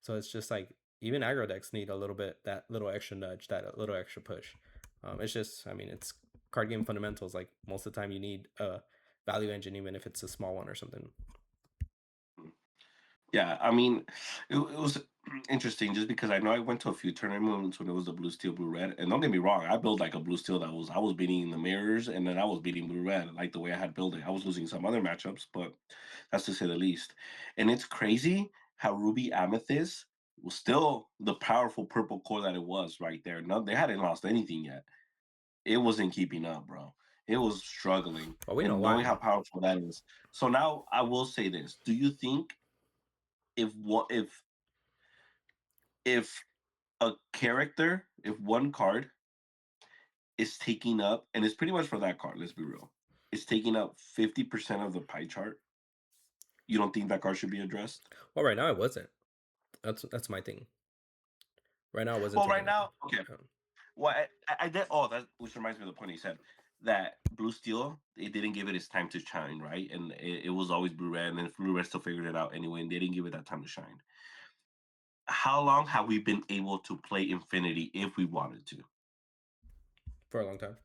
So it's just like even aggro decks need a little bit that little extra nudge, that little extra push. It's just, I mean, it's card game fundamentals. Like most of the time, you need a value engine, even if it's a small one or something. Yeah, I mean, it was interesting just because I know I went to a few tournaments when it was the blue steel, blue red, and don't get me wrong, I built like a blue steel that was I was beating the mirrors, and then I was beating blue red, like the way I had built it. I was losing some other matchups, but that's to say the least. And it's crazy how Ruby Amethyst was still the powerful purple core that it was right there. No, they hadn't lost anything yet. It wasn't keeping up, bro. It was struggling, Well, we know and knowing how why. powerful that is. So now I will say this: do you think if what if a character, if one card is taking up, and it's pretty much for that card, let's be real, it's taking up 50% of the pie chart, you don't think that card should be addressed? Well, right now it wasn't. That's my thing. Right now it wasn't Well, right taking up. now, okay. Well, I did. Oh, that which reminds me of the point he said that blue steel it didn't give it its time to shine, right? And it was always blue red, and then blue red still figured it out anyway, and they didn't give it that time to shine. How long have we been able to play Infinity if we wanted to? For a long time.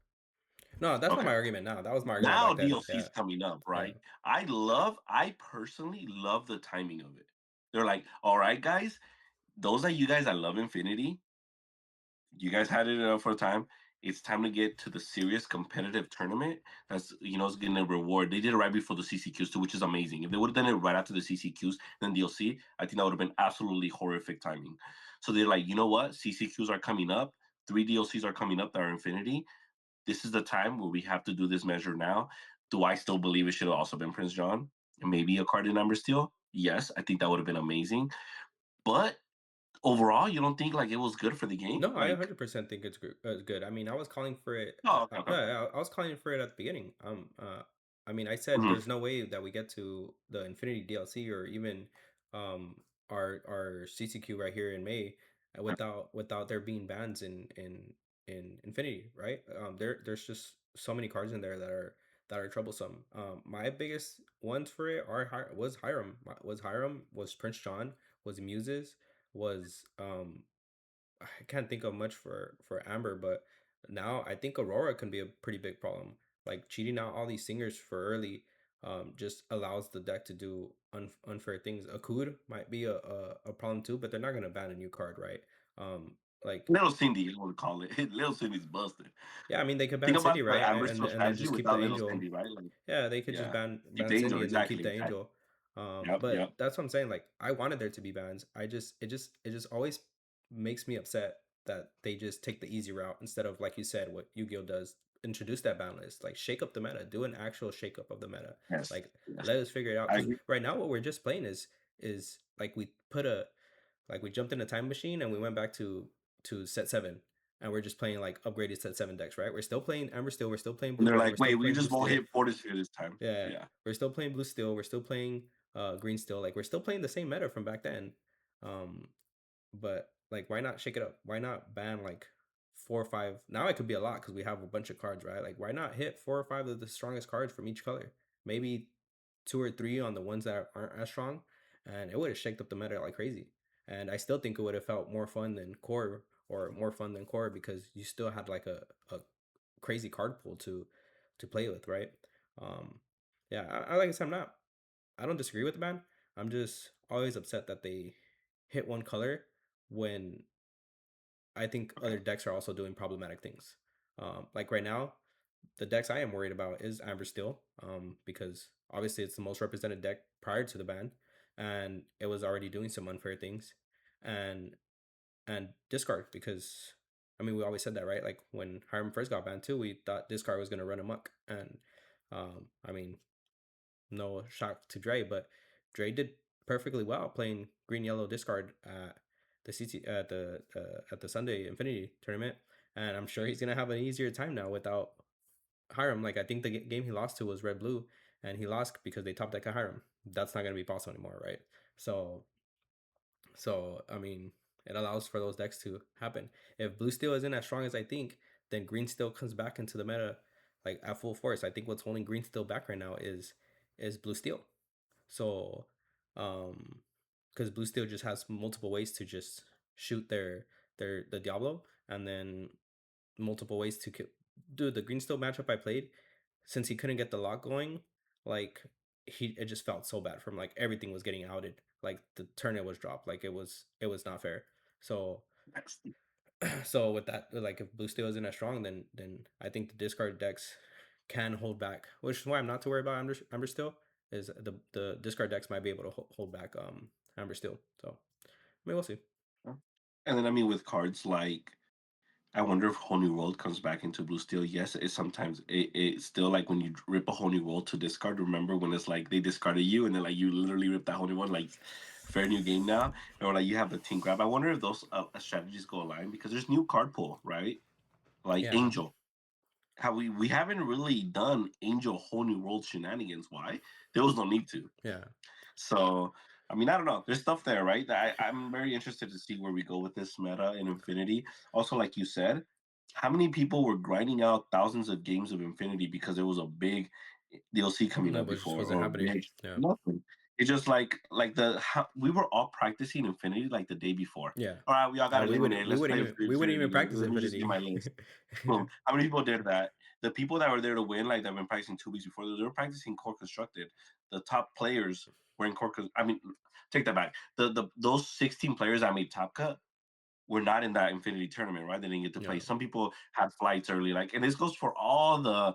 No, that's not Okay. my argument now. That was my argument Now back then. Yeah, DLC's coming up, yeah. right? I personally love the timing of it. They're like, all right, guys, those are you guys that love Infinity. You guys had it for a time. It's time to get to the serious competitive tournament. That's it's getting a reward. They did it right before the CCQs too, which is amazing. If they would have done it right after the CCQs, then DLC, I think that would have been absolutely horrific timing. So they're like, you know what? CCQs are coming up. Three DLCs are coming up that are Infinity. This is the time where we have to do this measure now. Do I still believe it should have also been Prince John? And maybe a card in number steel? Yes, I think that would have been amazing. But overall, you don't think like it was good for the game? No, I Like, 100% think it's good. I mean, I was calling for it. oh, okay, okay, okay. Yeah, I was calling for it at the beginning. I mean, I said Mhm. there's no way that we get to the Infinity DLC or even um our CCQ right here in May without there being bans in Infinity, right? There's just so many cards in there that are troublesome. My biggest ones for it was Hiram, was Prince John, was Muses, was I can't think of much for Amber, but now I think Aurora can be a pretty big problem. Like cheating out all these singers for early just allows the deck to do unfair things. Akud might be a problem too, but they're not gonna ban a new card, right? Um, like Little Cindy, I would call it. Little Cindy's busted. yeah, I mean they could Think ban about Cindy, the right? Amber Steel And then strategy just keep the without Little angel. Cindy, right? Like, Yeah, they could just yeah, ban keep the angel Cindy and then keep exactly, the exactly. angel. Yep, But yep. that's what I'm saying. Like I wanted there to be bans. It just always makes me upset that they just take the easy route instead of like you said, what Yu-Gi-Oh does, introduce that ban list. Like shake up the meta, do an actual shake up of the meta. Yes, Like yes. let us figure it out. I Because agree. right now what we're just playing is like we jumped in a time machine and we went back to set seven. And we're just playing like upgraded set seven decks, right? We're still playing Ember Steel, we're still playing And Blue they're Red, like, we're still wait, we playing Blue just won't Steel. hit Fortitude this time. Yeah, Yeah. we're still playing Blue Steel. We're still playing Green Steel. Like we're still playing the same meta from back then. Um, but like, why not shake it up? Why not ban like four or five? Now it could be a lot because we have a bunch of cards, right? Like, why not hit four or five of the strongest cards from each color? Maybe two or three on the ones that aren't as strong, and it would have shaked up the meta like crazy. And I still think it would have felt more fun than core or more fun than core because you still had like a crazy card pool to play with, right? Um, yeah, like I said, I don't disagree with the ban. I'm just always upset that they hit one color when I think Okay. other decks are also doing problematic things. Like right now, the decks I am worried about is Amber Steel, because obviously it's the most represented deck prior to the ban, and it was already doing some unfair things, and discard because I mean we always said that, right? Like when Hiram first got banned too, we thought discard was gonna run amok, and I mean no shock to Dre, but Dre did perfectly well playing green yellow discard at the CT at the Sunday Infinity tournament, and I'm sure he's gonna have an easier time now without Hiram. Like I think the game he lost to was red blue, and he lost because they top deck a Hiram. That's not gonna be possible anymore, right? So I mean, it allows for those decks to happen. If blue steel isn't as strong as I think, then green steel comes back into the meta like at full force. I think what's holding green steel back right now is blue steel. So, um, because blue steel just has multiple ways to just shoot the Diablo, and then multiple ways to kill. Dude, the green steel matchup I played, since he couldn't get the lock going, like it just felt so bad from like everything was getting outed. Like the turn it was dropped. Like it was not fair. So so with that, like if blue steel isn't as strong, then I think the discard decks can hold back, which is why I'm not too worried about Amber Steel. Is the discard decks might be able to hold back Amber Steel. So I mean we'll see. And then I mean with cards like I wonder if Whole New World comes back into Blue Steel. Yes, it sometimes it's still like when you rip a Whole New World to discard. Remember when it's like they discarded you and then like you literally rip that Whole New One like fair new game now, or like you have the team grab. I wonder if those strategies go align because there's new card pool, right? Like Yeah, Angel. How we haven't really done Angel Whole New World shenanigans. Why? There was no need to. yeah, So, I mean, I don't know. There's stuff there, right? I'm very interested to see where we go with this meta in Infinity. Also, like you said, how many people were grinding out thousands of games of Infinity because there was a big DLC coming no, up but it just before, wasn't or happening. big Yeah, nothing. It's just like we were all practicing Infinity like the day before. yeah. All right, we all got We wouldn't eliminated. Let's play we wouldn't even Infinity. practice Let me just get Infinity. my list. Boom. How many people did that? The people that were there to win, like that have been practicing 2 weeks before, they were practicing core constructed. The top players were in core. I mean, take that back. The those 16 players that made top cut were not in that Infinity tournament, right? They didn't get to play. Yeah, Some people had flights early, like, and this goes for all the.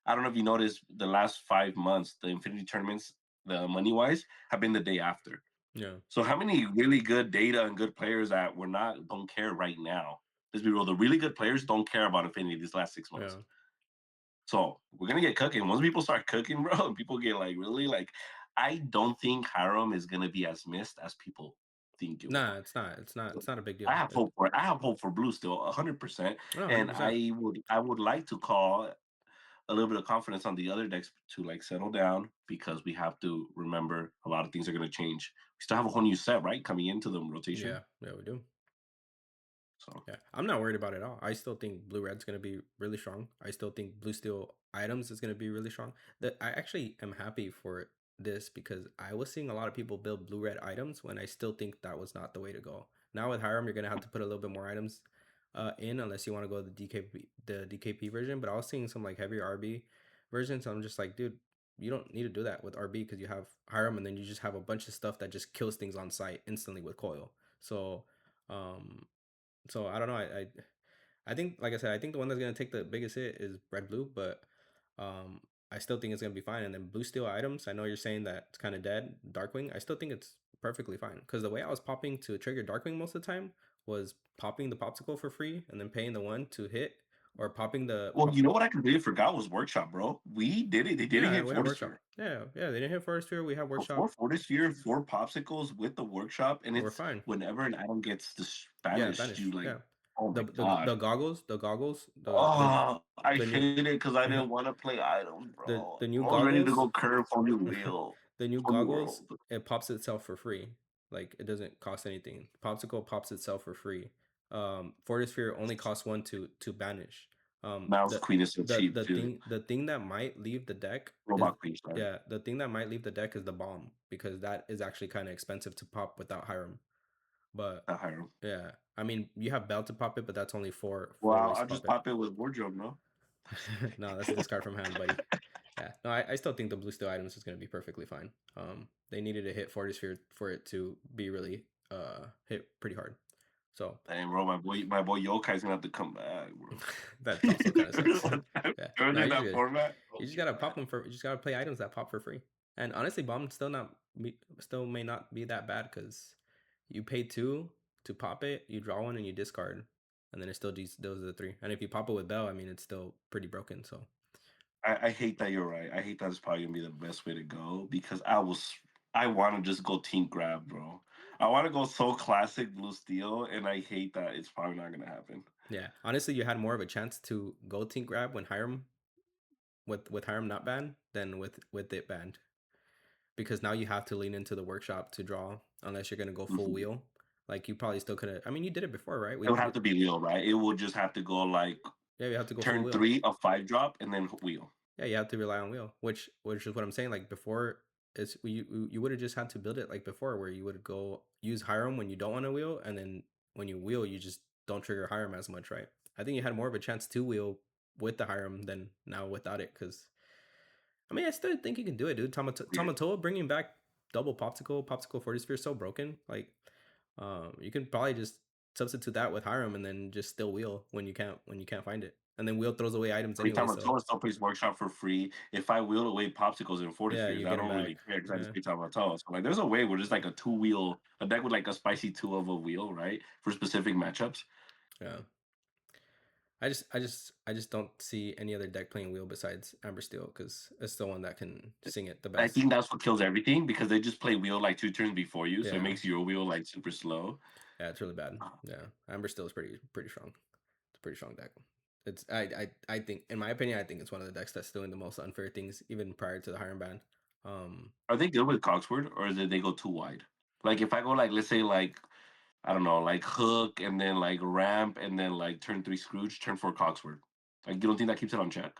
I don't know if you noticed the last 5 months, the Infinity tournaments, the money wise, have been the day after. yeah, So how many really good data and good players that were not don't care right now? Let's be real. The really good players don't care about Infinity these last 6 months. yeah. So we're gonna get cooking. Once people start cooking, bro, and people get like really like, I don't think Hiram is gonna be as missed as people think it will. Nah, it's not. It's not. It's not a big I deal. have hope for it. I have hope for Blue still, 100%. No, And 100%. I would like to call a little bit of confidence on the other decks to like settle down because we have to remember a lot of things are gonna change. We still have a whole new set, right? Coming into the rotation. Yeah, yeah, we do. So Yeah, I'm not worried about it at all. I still think blue red's gonna be really strong. I still think blue steel items is gonna be really strong. That I actually am happy for this because I was seeing a lot of people build blue red items when I still think that was not the way to go. Now with Hiram, you're gonna have to put a little bit more items in unless you want to go the DKP version. But I was seeing some like heavier RB versions. So I'm just like, dude, you don't need to do that with RB because you have Hiram and then you just have a bunch of stuff that just kills things on site instantly with coil. So um I don't know. I think like I said, I think the one that's gonna take the biggest hit is red blue, but um I still think it's gonna be fine. And then blue steel items, I know you're saying that it's kind of dead. Darkwing, I still think it's perfectly fine because the way I was popping to trigger Darkwing most of the time was popping the popsicle for free and then paying the one to hit or popping the well, you know what I completely forgot was workshop, bro. We did it. They didn't yeah, hit we have workshop. Fortisphere. Yeah, yeah, they didn't hit first sphere. We have Four workshop. Fortisphere, four popsicles with the workshop, and We're it's fine. whenever an item gets the Yeah, Spanish, you Spanish. like, Yeah. oh my The god. goggles, Oh, I the new hate it because I didn't want to play items, bro. the new I was ready to goggles go curve on the wheel, the new on the goggles, world. it pops itself for free. Like it doesn't cost anything. Popsicle pops itself for free. Fortisphere only costs one to banish. Mouse Queen is so cheap too. The thing that might leave the deck is Robot Queen, sorry. yeah, the thing that might leave the deck is the bomb because that is actually kind of expensive to pop without Hiram. But Not Hiram. yeah, I mean you have Bell to pop it, but that's only four Well, ways I'll to pop just it. pop it with wardrobe, no? No, that's a discard from hand, buddy. Yeah, no, I still think the blue steel items is going to be perfectly fine. They needed to hit Forty Sphere for it to be really hit pretty hard. So Dang, bro, my boy Yokai's gonna have to come back, bro. that also kind of sucks. Yeah, no, Early he's that good. format. Oh You just gotta pop god. them for. You just gotta play items that pop for free. And honestly, bomb still may not be that bad because you pay two to pop it, you draw one, and you discard, and then it still those are the three. And if you pop it with Bell, I mean, it's still pretty broken. So I hate that you're right. I hate that it's probably gonna be the best way to go because I want to just go Team Grab, bro. I want to go so classic blue steel, and I hate that it's probably not gonna happen. Yeah, honestly, you had more of a chance to go team grab when Hiram with Hiram not banned than with it banned, because now you have to lean into the workshop to draw unless you're gonna go full Mhm. wheel. Like you probably still could have. I mean, you did it before, right? It would have to be wheel, right? It would just have to go like Yeah, you have to go full turn wheel. three, a five drop, and then wheel. Yeah, you have to rely on wheel, which is what I'm saying. Like before, it's you would have just had to build it like before, where you would go use Hiram when you don't want to wheel, and then when you wheel, you just don't trigger Hiram as much, right? I think you had more of a chance to wheel with the Hiram than now without it, because I mean, I still think you can do it, dude. Yeah. Tamatoa bringing back double popsicle 40 sphere is so broken. Like, you can probably just substitute that with Hiram and then just still wheel when you can't find it, and then wheel throws away items Every anyway. time I So told still plays workshop for free. If I wheel away popsicles and forty yeah, spheres, you I get them don't really back. care because I just Yeah, pay time on toes. So like, there's a way where just like a two wheel, a deck with like a spicy two of a wheel, right, for specific matchups. yeah. I just don't see any other deck playing wheel besides Amber Steel because it's the one that can sing it the I best. think that's what kills everything because they just play wheel like two turns before you, so it Yeah, makes your wheel like super slow. yeah, it's really bad. Yeah, Amber Steel is pretty strong. It's a pretty strong deck. It's I think in my opinion I think it's one of the decks that's doing the most unfair things even prior to the Hiram ban. Um, Are they good with Cogsword or did they go too wide? Like if I go like let's say like I don't know like hook and then like ramp and then like turn three Scrooge, turn four Cogsword. Like you don't think that keeps it on check?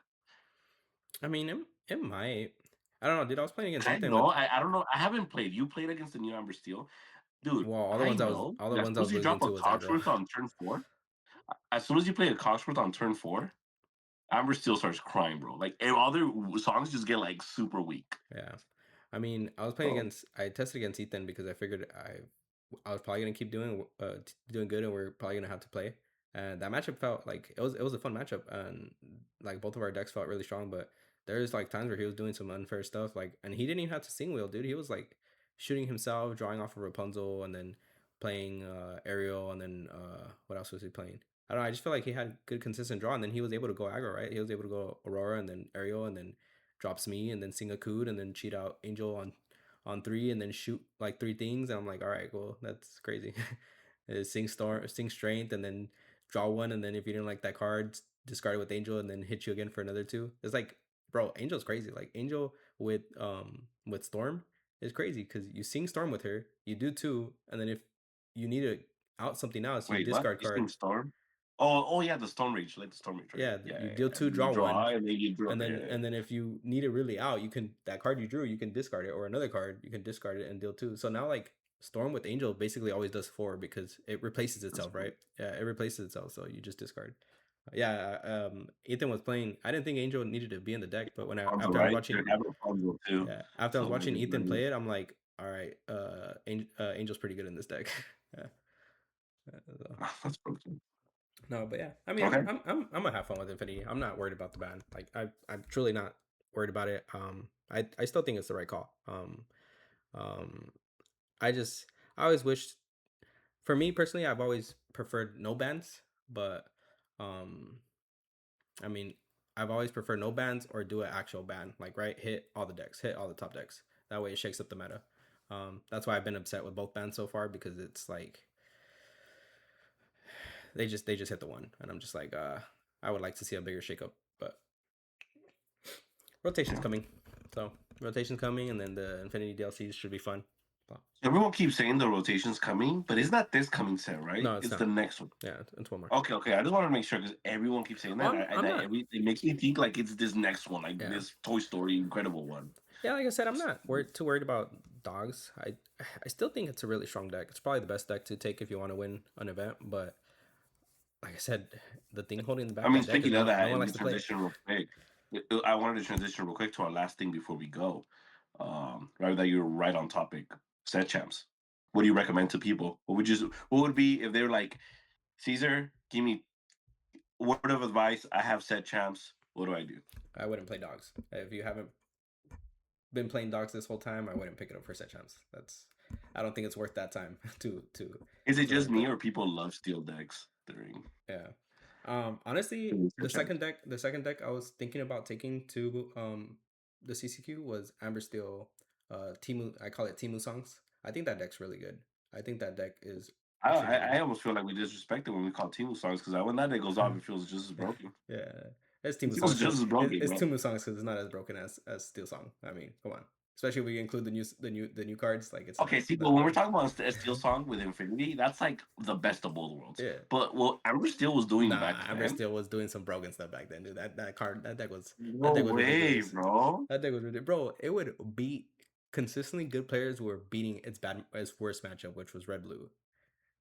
I mean it might. I don't know, dude. I was playing against I Ethan know. with I don't know. I haven't played. You played against the New Amber Steel, dude. well I know all the that as ones I soon as was you losing drop a to was aggro. Cogsworth on turn four, as soon as you play a Cogsworth on turn four, Amber Steel starts crying, bro. Like all their songs just get like super weak. Yeah. I mean, So I tested against Ethan because I figured I was probably gonna keep doing good and we're probably gonna have to play. And that matchup felt like it was a fun matchup and like both of our decks felt really strong, but there's like times where he was doing some unfair stuff like and he didn't even have to sing wheel, dude. He was like shooting himself, drawing off of Rapunzel and then playing Ariel and then what else was he playing? I don't know, I just feel like he had good consistent draw and then he was able to go aggro, right? He was able to go Aurora and then Ariel and then drops me and then sing a cood and then cheat out Angel on three and then shoot like three things. And I'm like, all right, well, that's crazy. Sing storm, sing strength, and then draw one, and then if you didn't like that card, discard it with Angel, and then hit you again for another two. It's like, bro, Angel's crazy. Like Angel with Storm is crazy because you sing Storm with her, you do two, and then if you need to out something else, you wait, what? discard You seen card. Storm? Oh, yeah, the Storm Rage, like the Storm Rage, right? Yeah, Yeah, you yeah, deal yeah. two, You draw draw one, and then you draw. Yeah, yeah. and then if you need it really out, you can that card you drew, you can discard it, or another card you can discard it and deal two. So now like Storm with Angel basically always does four because it replaces That's itself, cool. right? Yeah, it replaces itself, so you just discard. Yeah, Ethan was playing. I didn't think Angel needed to be in the deck, but when I Rapunzel, after I was right? They watching, have Rapunzel too. yeah, after I was So watching maybe Ethan bring play it, I'm like, all right, Angel's pretty good in this deck. Yeah, so. that's broken. No, but yeah, I mean, Okay. I'm gonna have fun with Infinity. I'm not worried about the ban. Like, I'm truly not worried about it. I still think it's the right call. Um, I just, I always wished, for me personally, I've always preferred no bans, but, um, I mean, I've always preferred no bans or do an actual ban. Like, right, hit all the decks, hit all the top decks. That way, it shakes up the meta. That's why I've been upset with both bans so far because it's like they just hit the one, and I'm just like, I would like to see a bigger shakeup, but rotation's coming. So rotation's coming, and then the Infinity DLCs should be fun. But Everyone keeps saying the rotation's coming, but it's not this coming set, right? no, it's It's the not. next one. Yeah, it's one more. Okay, okay. I just wanted to make sure because everyone keeps saying that. Well, I'm That not. it makes me think like it's this next one, like Yeah, this Toy Story incredible one. yeah. Like I said, I'm not too worried about dogs. I still think it's a really strong deck. It's probably the best deck to take if you want to win an event. But like I said, the thing holding I back mean, that deck is speaking of no that, one and likes we to play it. transition real quick. I wanted to transition real quick to our last thing before we go. Right, that you're right on topic. Set champs. What do you recommend to people? What would be if they're like, Caesar, give me word of advice. I have set champs. What do I do? I wouldn't play dogs if you haven't been playing dogs this whole time. I wouldn't pick it up for set champs. That's I don't think it's worth that time Is it to just learn to me play. or people love steel decks during Yeah. Honestly, set champs? the second deck I was thinking about taking to the CCQ was Amber Steel Timu. I call it Timu songs. I think that deck's really good. I think that deck is I, I extremely good. I almost feel like we disrespect it when we call Timu songs because when that day goes off, it feels just as broken. Yeah, it's It Timu feels songs just because as broken, it's bro. Timu songs because it's not as broken as Steel Song. I mean, come on. Especially if we include the new cards, like it's not Okay, see, but that when we're broken. talking about a Steel song with Infinity, that's like the best of both worlds. Yeah. But what Amber Steel was doing Nah, back Amber then, Steel was doing some broken stuff back then, dude. That no deck was way, ridiculous. bro. That deck was ridiculous, bro. It would beat consistently good players were beating its worst matchup, which was red blue.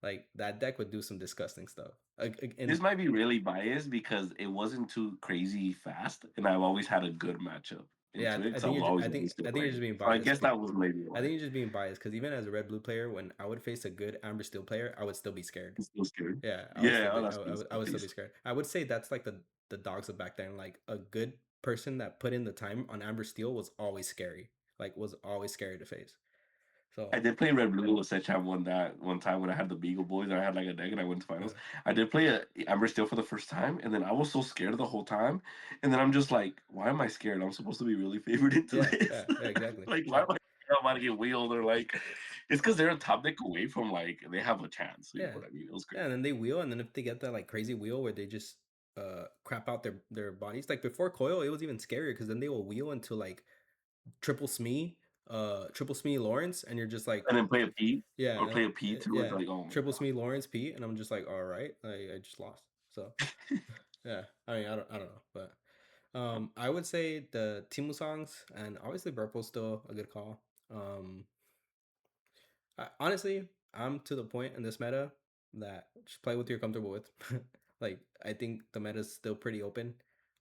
Like that deck would do some disgusting stuff. Like This and might be really biased because it wasn't too crazy fast, and I've always had a good matchup yeah, into it because I was always a Steel I think you're player. just being So I biased. guess that was maybe I why. think you're just being biased because even as a red blue player, when I would face a good Amber Steel player, I would still be scared. I'm still scared. Yeah, Yeah, oh, that's I peace. would still be scared. I would say that's like the dogs of back then. Like a good person that put in the time on Amber Steel was always scary. Like was always scary to face. I So did play Red Blue with Sech won that one time when I had the Beagle Boys and I had like a deck and I went to finals. uh, I did play a Amber Steel for the first time and then I was so scared the whole time. And then I'm just like, why am I scared? I'm supposed to be really favored into this. yeah, exactly. Like, why Yeah, am I scared I'm about to get wheeled or like it's because they're a top deck away from like they have a chance. You know yeah, what I mean? It was yeah. crazy. And then they wheel, and then if they get that like crazy wheel where they just crap out their bodies, like before coil, it was even scarier because then they will wheel into like triple Smee Lawrence, and you're just like, And then play a P or yeah, play a P too. It's yeah, like, oh my triple god. Smee Lawrence P, and I'm just like, all right, I just lost. So yeah, I mean, I don't know, but I would say the Timu songs and obviously Burple's still a good call. Um, honestly, I'm to the point in this meta that just play what you're comfortable with. Like I think the meta is still pretty open.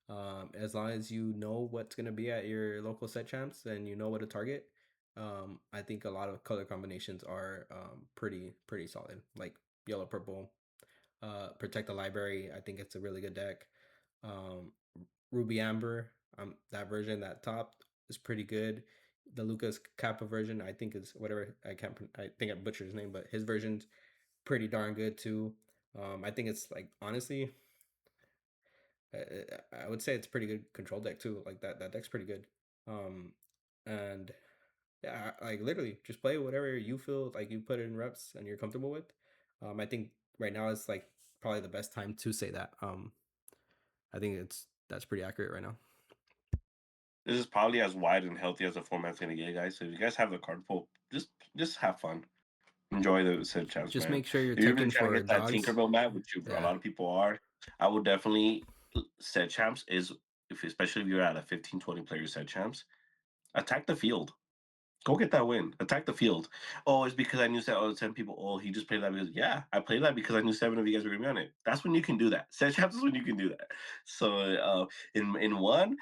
As long as you know what's gonna be at your local set champs and you know what to target, I think a lot of color combinations are pretty solid. Like yellow purple, protect the library. I think it's a really good deck. Um, Ruby Amber, that version that top is pretty good. The Lucas Kappa version, I think is whatever I can't. I think I butchered his name, but his version's pretty darn good too. I think it's like honestly, I would say it's pretty good control deck too. Like that deck's pretty good. Um, and yeah, like literally just play whatever you feel like you put in reps and you're comfortable with. I think right now is like probably the best time to say that. I think that's pretty accurate right now. This is probably as wide and healthy as the format's gonna get, guys. So if you guys have the card pull, just have fun. Enjoy the said champs, Just man. make sure you're If you're really teching trying to for get that dogs. Tinkerbell map, which a Yeah, lot of people are, I would definitely set champs is if especially if you're at a 15, 20 player set champs, attack the field. Go get that win. Attack the field. Oh, it's because I knew that. Oh, 10 people. Oh, he just played that because yeah, I played that because I knew 7 of you guys were gonna be on it. That's when you can do that. Set champs is when you can do that. So in one,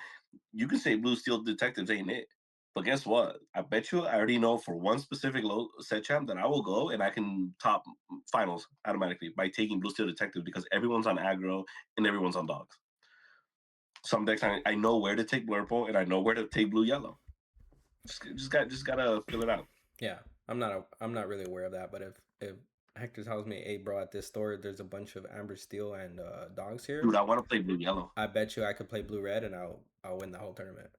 you can say Blue Steel Detectives ain't it. But guess what? I bet you I already know for one specific low set champ that I will go and I can top finals automatically by taking Blue Steel Detectives because everyone's on aggro and everyone's on dogs. Some decks I know where to take Blurple and I know where to take Blue Yellow. Just gotta fill it out. yeah. I'm not really aware of that, but if Hector tells me, "Hey, bro, at this store, there's a bunch of Amber Steel and dogs here," Dude, I want to play Blue Yellow. I bet you I could play Blue Red and I'll win the whole tournament.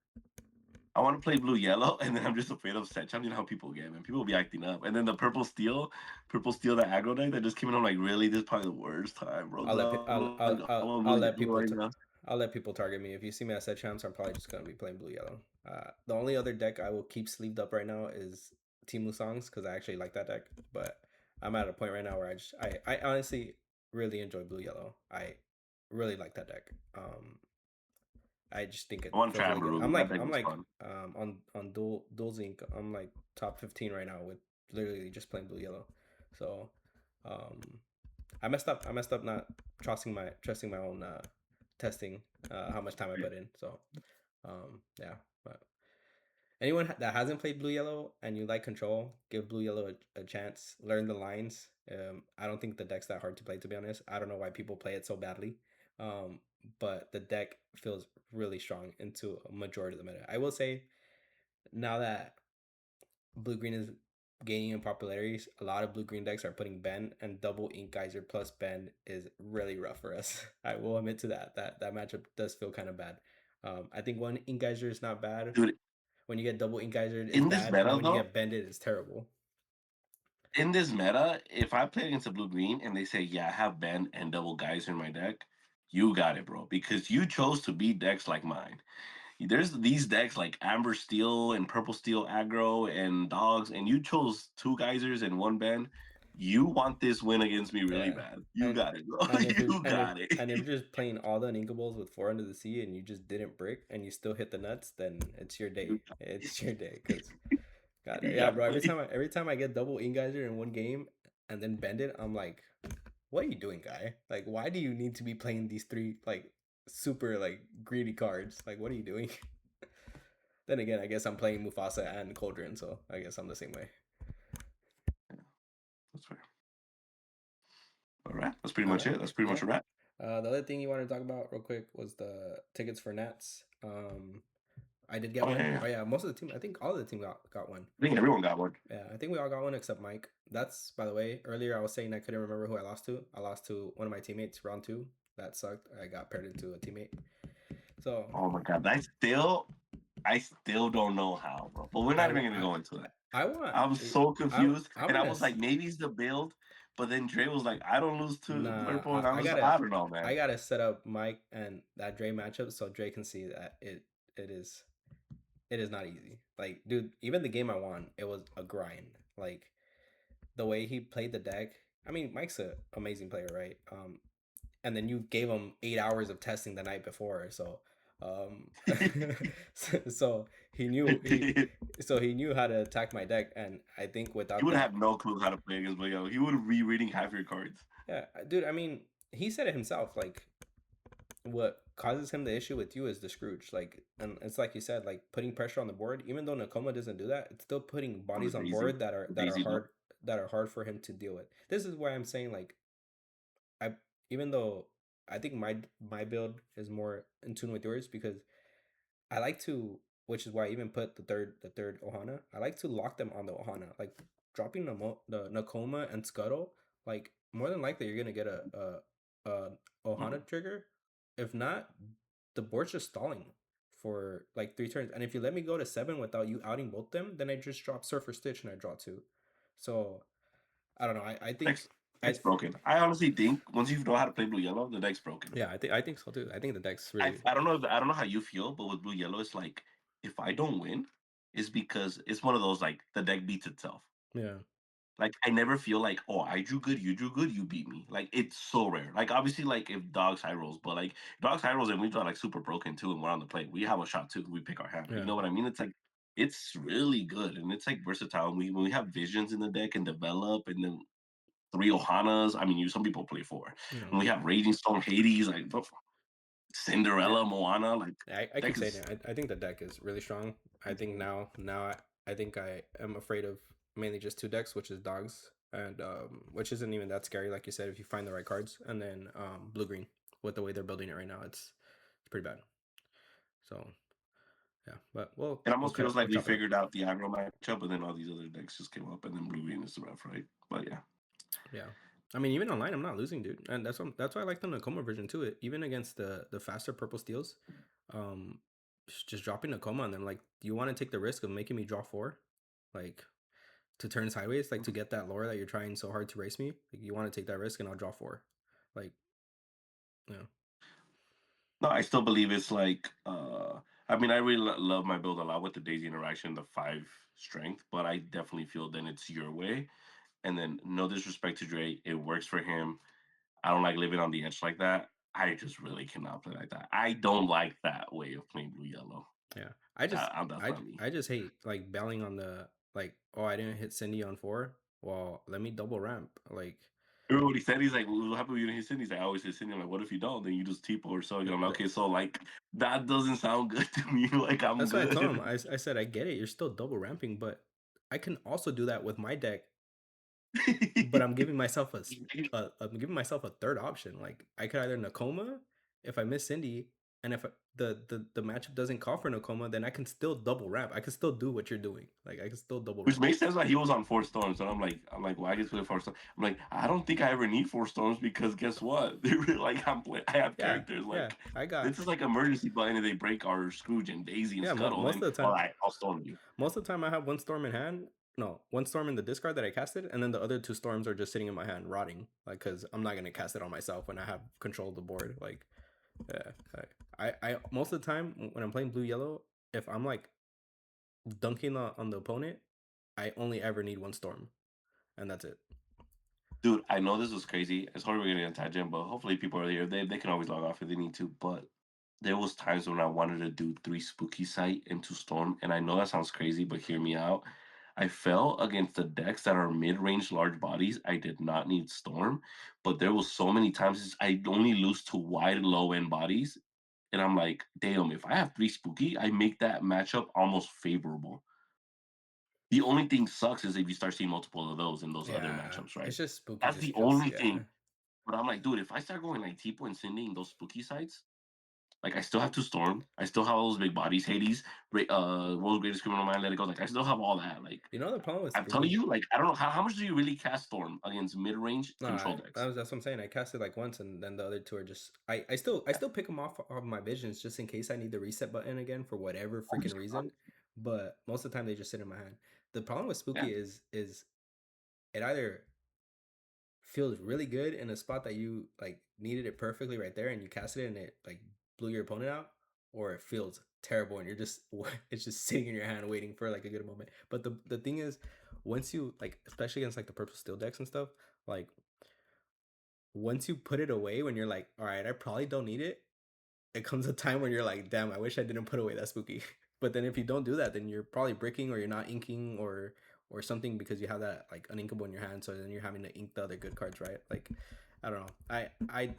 I want to play Blue Yellow, and then I'm just afraid of set champ. You know how people get, man. People will be acting up. And then the Purple Steel, the aggro deck that just came in. I'm like, really? This is probably the worst time, bro. I'm on Blue Yellow right now. I'll let people target me. If you see me at set champs, I'm probably just gonna be playing Blue Yellow. The only other deck I will keep sleeved up right now is Timu Songs because I actually like that deck. But I'm at a point right now where I honestly really enjoy Blue Yellow. I really like that deck. I just think I it want to feels try really good. Amber That deck I'm was like fun. on Dual Zinc. I'm like top 15 right now with literally just playing Blue Yellow. So um I messed up. I messed up not trusting my own testing how much time I put in. So yeah, but anyone that hasn't played Blue Yellow and you like control, give Blue Yellow a chance. Learn the lines. I don't think the deck's that hard to play, to be honest. I don't know why people play it so badly. Um, but the deck feels really strong into a majority of the meta. I will say now that blue green is gaining in popularity, a lot of blue green decks are putting Ben, and double Ink Geyser plus Ben is really rough for us. I will admit to that. That matchup does feel kind of bad. I think one Ink Geyser is not bad. Dude, When you get double ink geyser, it's In this bad, and then meta when you though, get bended, it's terrible. in this meta, if I play against a blue green and they say, "Yeah, I have Ben and double geyser in my deck," you got it, bro, because you chose to beat decks like mine. There's these decks like Amber Steel and Purple Steel aggro and dogs, and you chose two geysers and one Ben. You want this win against me really Yeah, bad. You and got it, bro. and if you're You got it. and if you're just playing all the uninkables with four under the sea and you just didn't brick and you still hit the nuts, then it's your You day. got It's your day because it. God, You yeah, got bro. it. Every time I get double ink geyser in one game and then bend it, I'm like, what are you doing, guy? Like, why do you need to be playing these three like super like greedy cards? Like, what are you doing? Then again, I guess I'm playing Mufasa and Cauldron, so I guess I'm the same way. Yeah, that's fair. All right, that's pretty All much right, it. That's pretty yeah. much a wrap. The other thing you wanted to talk about real quick was the tickets for Nats. I did get Oh yeah, one. yeah. Oh yeah, most of the team. I think all of the team got one. I think everyone got one. Yeah, I think we all got one except Mike. That's by the way. Earlier I was saying I couldn't remember who I lost to. I lost to one of my teammates round two. That sucked. I got paired into a teammate. So Oh my god, I still don't know how, bro. But we're I not even gonna I go into that. I want. I'm so confused, I'm and I gonna was like, maybe it's the build, but then Dre was like, I don't lose to nah. purple, and I I was, gotta I don't know, I man. gotta set up Mike and that Dre matchup so Dre can see that it is it is not easy. Like, dude, even the game I won, it was a grind. Like the way he played the deck. I mean, Mike's an amazing player, right? And then you gave him 8 hours of testing the night before, so um, so he knew He he knew how to attack my deck, and I think without would the have no clue how to play against Blue. He would be reading half your cards. yeah, dude. I mean, he said it himself. Like, what causes him the issue with you is the Scrooge. Like, and it's like you said, like putting pressure on the board. Even though Nakoma doesn't do that, it's still putting On the bodies on Daisy, board the Daisy build. that are hard for him to deal with. This is why I'm saying like I even though I think my build is more in tune with yours because I like to, which is why I even put the third Ohana. I like to lock them on the Ohana, like dropping the Nakoma and Scuttle. Like more than likely you're gonna get a Mhm. Ohana trigger. If not, the board's just stalling for like 3 turns. And if you let me go to 7 without you outing both them, then I just drop Surfer Stitch and I draw 2. So I don't know. I think Deck's, I deck's broken. I honestly think once you know how to play blue yellow, the deck's broken. yeah I think so too. I think the deck's I really I don't know I don't know how you feel, but with blue yellow, it's like if I don't win, it's because it's one of those like the deck beats itself. yeah Like I never feel like, oh, I drew good, you drew good, you beat me. Like it's so rare. Like obviously, like if dogs high rolls, but like dogs high rolls and we draw like super broken too, and we're on the play, we have a shot too. We pick our hand. You yeah know what I mean? It's like it's really good and it's like versatile. And we when we have visions in the deck and develop, and then three Ohanas. I mean, you some people play four, yeah and we have Raging Storm, Hades, like yeah. Cinderella, Moana. Like I keep deck saying is it. I think the deck is really strong. I think I think I am afraid of mainly just two decks, which is dogs and which isn't even that scary, like you said, if you find the right cards, and then blue green with the way they're building it right now, it's pretty bad. So yeah, but it almost feels like we'll we chop it up. figured out the aggro matchup, and then all these other decks just came up, and then blue green is the ref, right? But yeah. Yeah. I mean, even online, I'm not losing, dude, and that's why I like the Nakoma version too. It even against the faster purple steals, um, just dropping Nakoma and then like, do you want to take the risk of making me draw 4, like to turn sideways, like to get that lore that you're trying so hard to race me? Like, you want to take that risk and I'll draw 4, like, yeah, No, I still believe it's like I mean I really love my build a lot with the Daisy interaction, the 5 strength, but I definitely feel then it's your way. And then no disrespect to Dre, it works for him. I don't like living on the edge like that. I just really cannot play like that. I don't like that way of playing blue yellow. yeah. I just That's not me. I just hate like bailing on the like, oh, I didn't hit Cindy on 4. Well, let me double ramp, like. Remember what he said? He's like, "Well, what happened when you didn't hit Cindy?" He's like, "I always hit Cindy." I'm like, "What if you don't? Then you just TPO or so." I'm like, The, "Okay, so like that doesn't sound good to me. Like I'm That's what I told him. good." I said, I get it. You're still double ramping, but I can also do that with my deck. But I'm giving myself I'm giving myself a third option. Like I could either Nakoma if I miss Cindy, and if the matchup doesn't call for Nakoma, then I can still double ramp. I can still do what you're doing. Like I can still double Which ramp. makes sense why he was on 4 storms. And well, I guess play 4 storms. I'm like, I don't think I ever need 4 storms because guess what? They're really like I have Yeah, characters yeah. like I got this is like emergency button and they break our Scrooge and Daisy and yeah. Scuttle. Most Then of the all time, right, I'll storm you. most of the time I have one storm in hand. No, one storm in the discard that I casted, and then the other two storms are just sitting in my hand, rotting. Like, cause I'm not gonna cast it on myself when I have control of the board. Like, yeah, I most of the time when I'm playing blue yellow, if I'm like dunking on the opponent, I only ever need one storm, and that's it. Dude, I know this was crazy. It's hard we're getting a tangent, but hopefully people are here. They can always log off if they need to. But there was times when I wanted to do 3 spooky sight into storm, and I know that sounds crazy, but hear me out. I fell against the decks that are mid-range large bodies. I did not need storm, but there was so many times I only lose to wide low end bodies, and I'm like, damn, if I have 3 spooky, I make that matchup almost favorable. The only thing sucks is if you start seeing multiple of those in those other Yeah, matchups, right? it's just spooky. That's Just the feels only yeah. thing. But I'm like, dude, if I start going like Tipo and sending those spooky sites, like I still have to storm. I still have all those big bodies, Hades, World's Greatest Criminal Man, Let It Go. Like I still have all that. Like You know the problem with I'm telling spooky. you, like I don't know how much do you really cast storm against mid range No, control decks? that's what I'm saying. I cast it like once, and then the other two are just. I Yeah. still pick them off of my visions just in case I need the reset button again for whatever Oh, freaking just reason. But most of the time they just sit in my hand. The problem with yeah. spooky is it either feels really good in a spot that you like needed it perfectly right there, and you cast it and it like blew your opponent out, or it feels terrible and you're just it's just sitting in your hand waiting for like a good moment. But the thing is, once you like, especially against like the purple steel decks and stuff, like once you put it away when you're like, all right, I probably don't need it, it comes a time when you're like, damn, I wish I didn't put away that spooky. But then if you don't do that, then you're probably bricking or you're not inking or something because you have that like uninkable in your hand. So then you're having to ink the other good cards, right? Like, I don't know.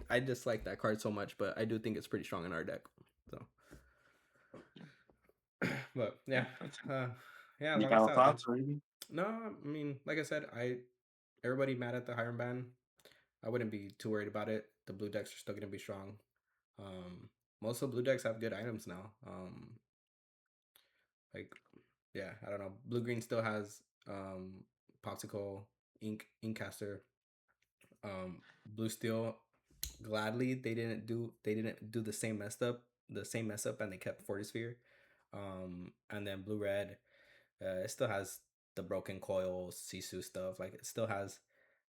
I dislike that card so much, but I do think it's pretty strong in our deck. So, but yeah, Yeah. That's it. uh, yeah, Any long as final out. thoughts or anything? No, I mean, like I said, everybody mad at the Hiram ban. I wouldn't be too worried about it. The blue decks are still gonna be strong. Um, Most of the blue decks have good items now. Like yeah, I don't know. Blue green still has popsicle, inkcaster, blue steel. Gladly they didn't do the same mess up and they kept Fortisphere. And then blue red, it still has the broken coil Sisu stuff. Like it still has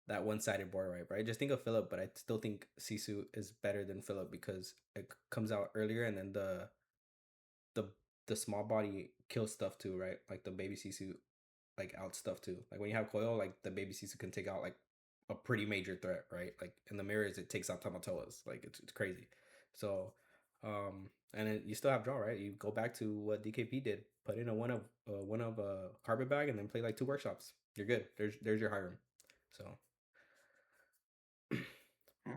that one sided board right. Right. Just think of Philip, but I still think Sisu is better than Philip because it comes out earlier and then the the small body kills stuff too, right? Like the baby Sisu like out stuff too. Like when you have coil, like the baby Sisu can take out like a pretty major threat, right? Like in the mirrors, it takes out Tamatoas. Like it's crazy. So, and then you still have draw, right? You go back to what DKP did, put in a one of a carpet bag, and then play like two workshops. You're good. There's your Hiram. So Yeah.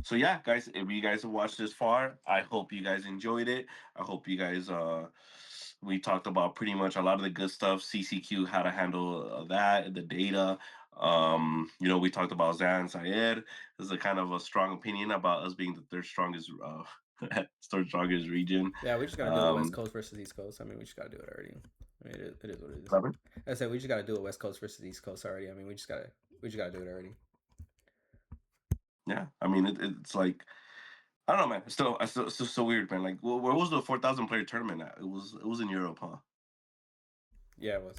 So yeah, guys, if you guys have watched this far, I hope you guys enjoyed it. I hope you guys we talked about pretty much a lot of the good stuff, CCQ, how to handle that, the data. We talked about Zan Syed. This is a kind of a strong opinion about us being the third strongest third strongest region. yeah, we just gotta do a West Coast versus East Coast. I mean, we just gotta do it already. I mean, it is what it is. Clever. I said we just gotta do a West Coast versus East Coast already. I mean, we just gotta do it already. Yeah, I mean it's like I don't know, man. It's still so weird, man. Like, where was the 4,000 player tournament at? It was in Europe, huh? Yeah, it was.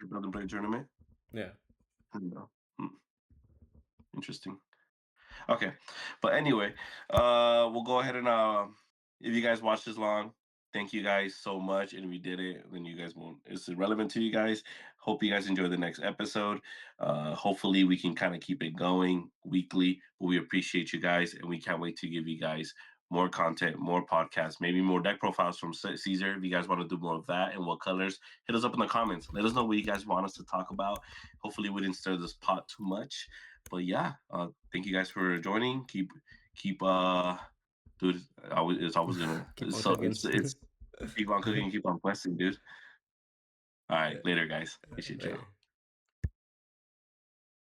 4,000 player tournament. Yeah. No. Hmm, interesting. Okay. But anyway, we'll go ahead and if you guys watched this long, thank you guys so much. And if you did it, then you guys won't. It's irrelevant to you guys. Hope you guys enjoy the next episode. Hopefully we can kind of keep it going weekly. But we appreciate you guys, and we can't wait to give you guys more content, more podcasts, maybe more deck profiles from Caesar. If you guys want to do more of that and what colors, hit us up in the comments. Let us know what you guys want us to talk about. Hopefully we didn't stir this pot too much. But yeah, thank you guys for joining. Keep dude. It's always gonna. Keep on So cooking. it's keep on cooking, keep on blessing, dude. All right, Yeah, later, guys. Appreciate you. later.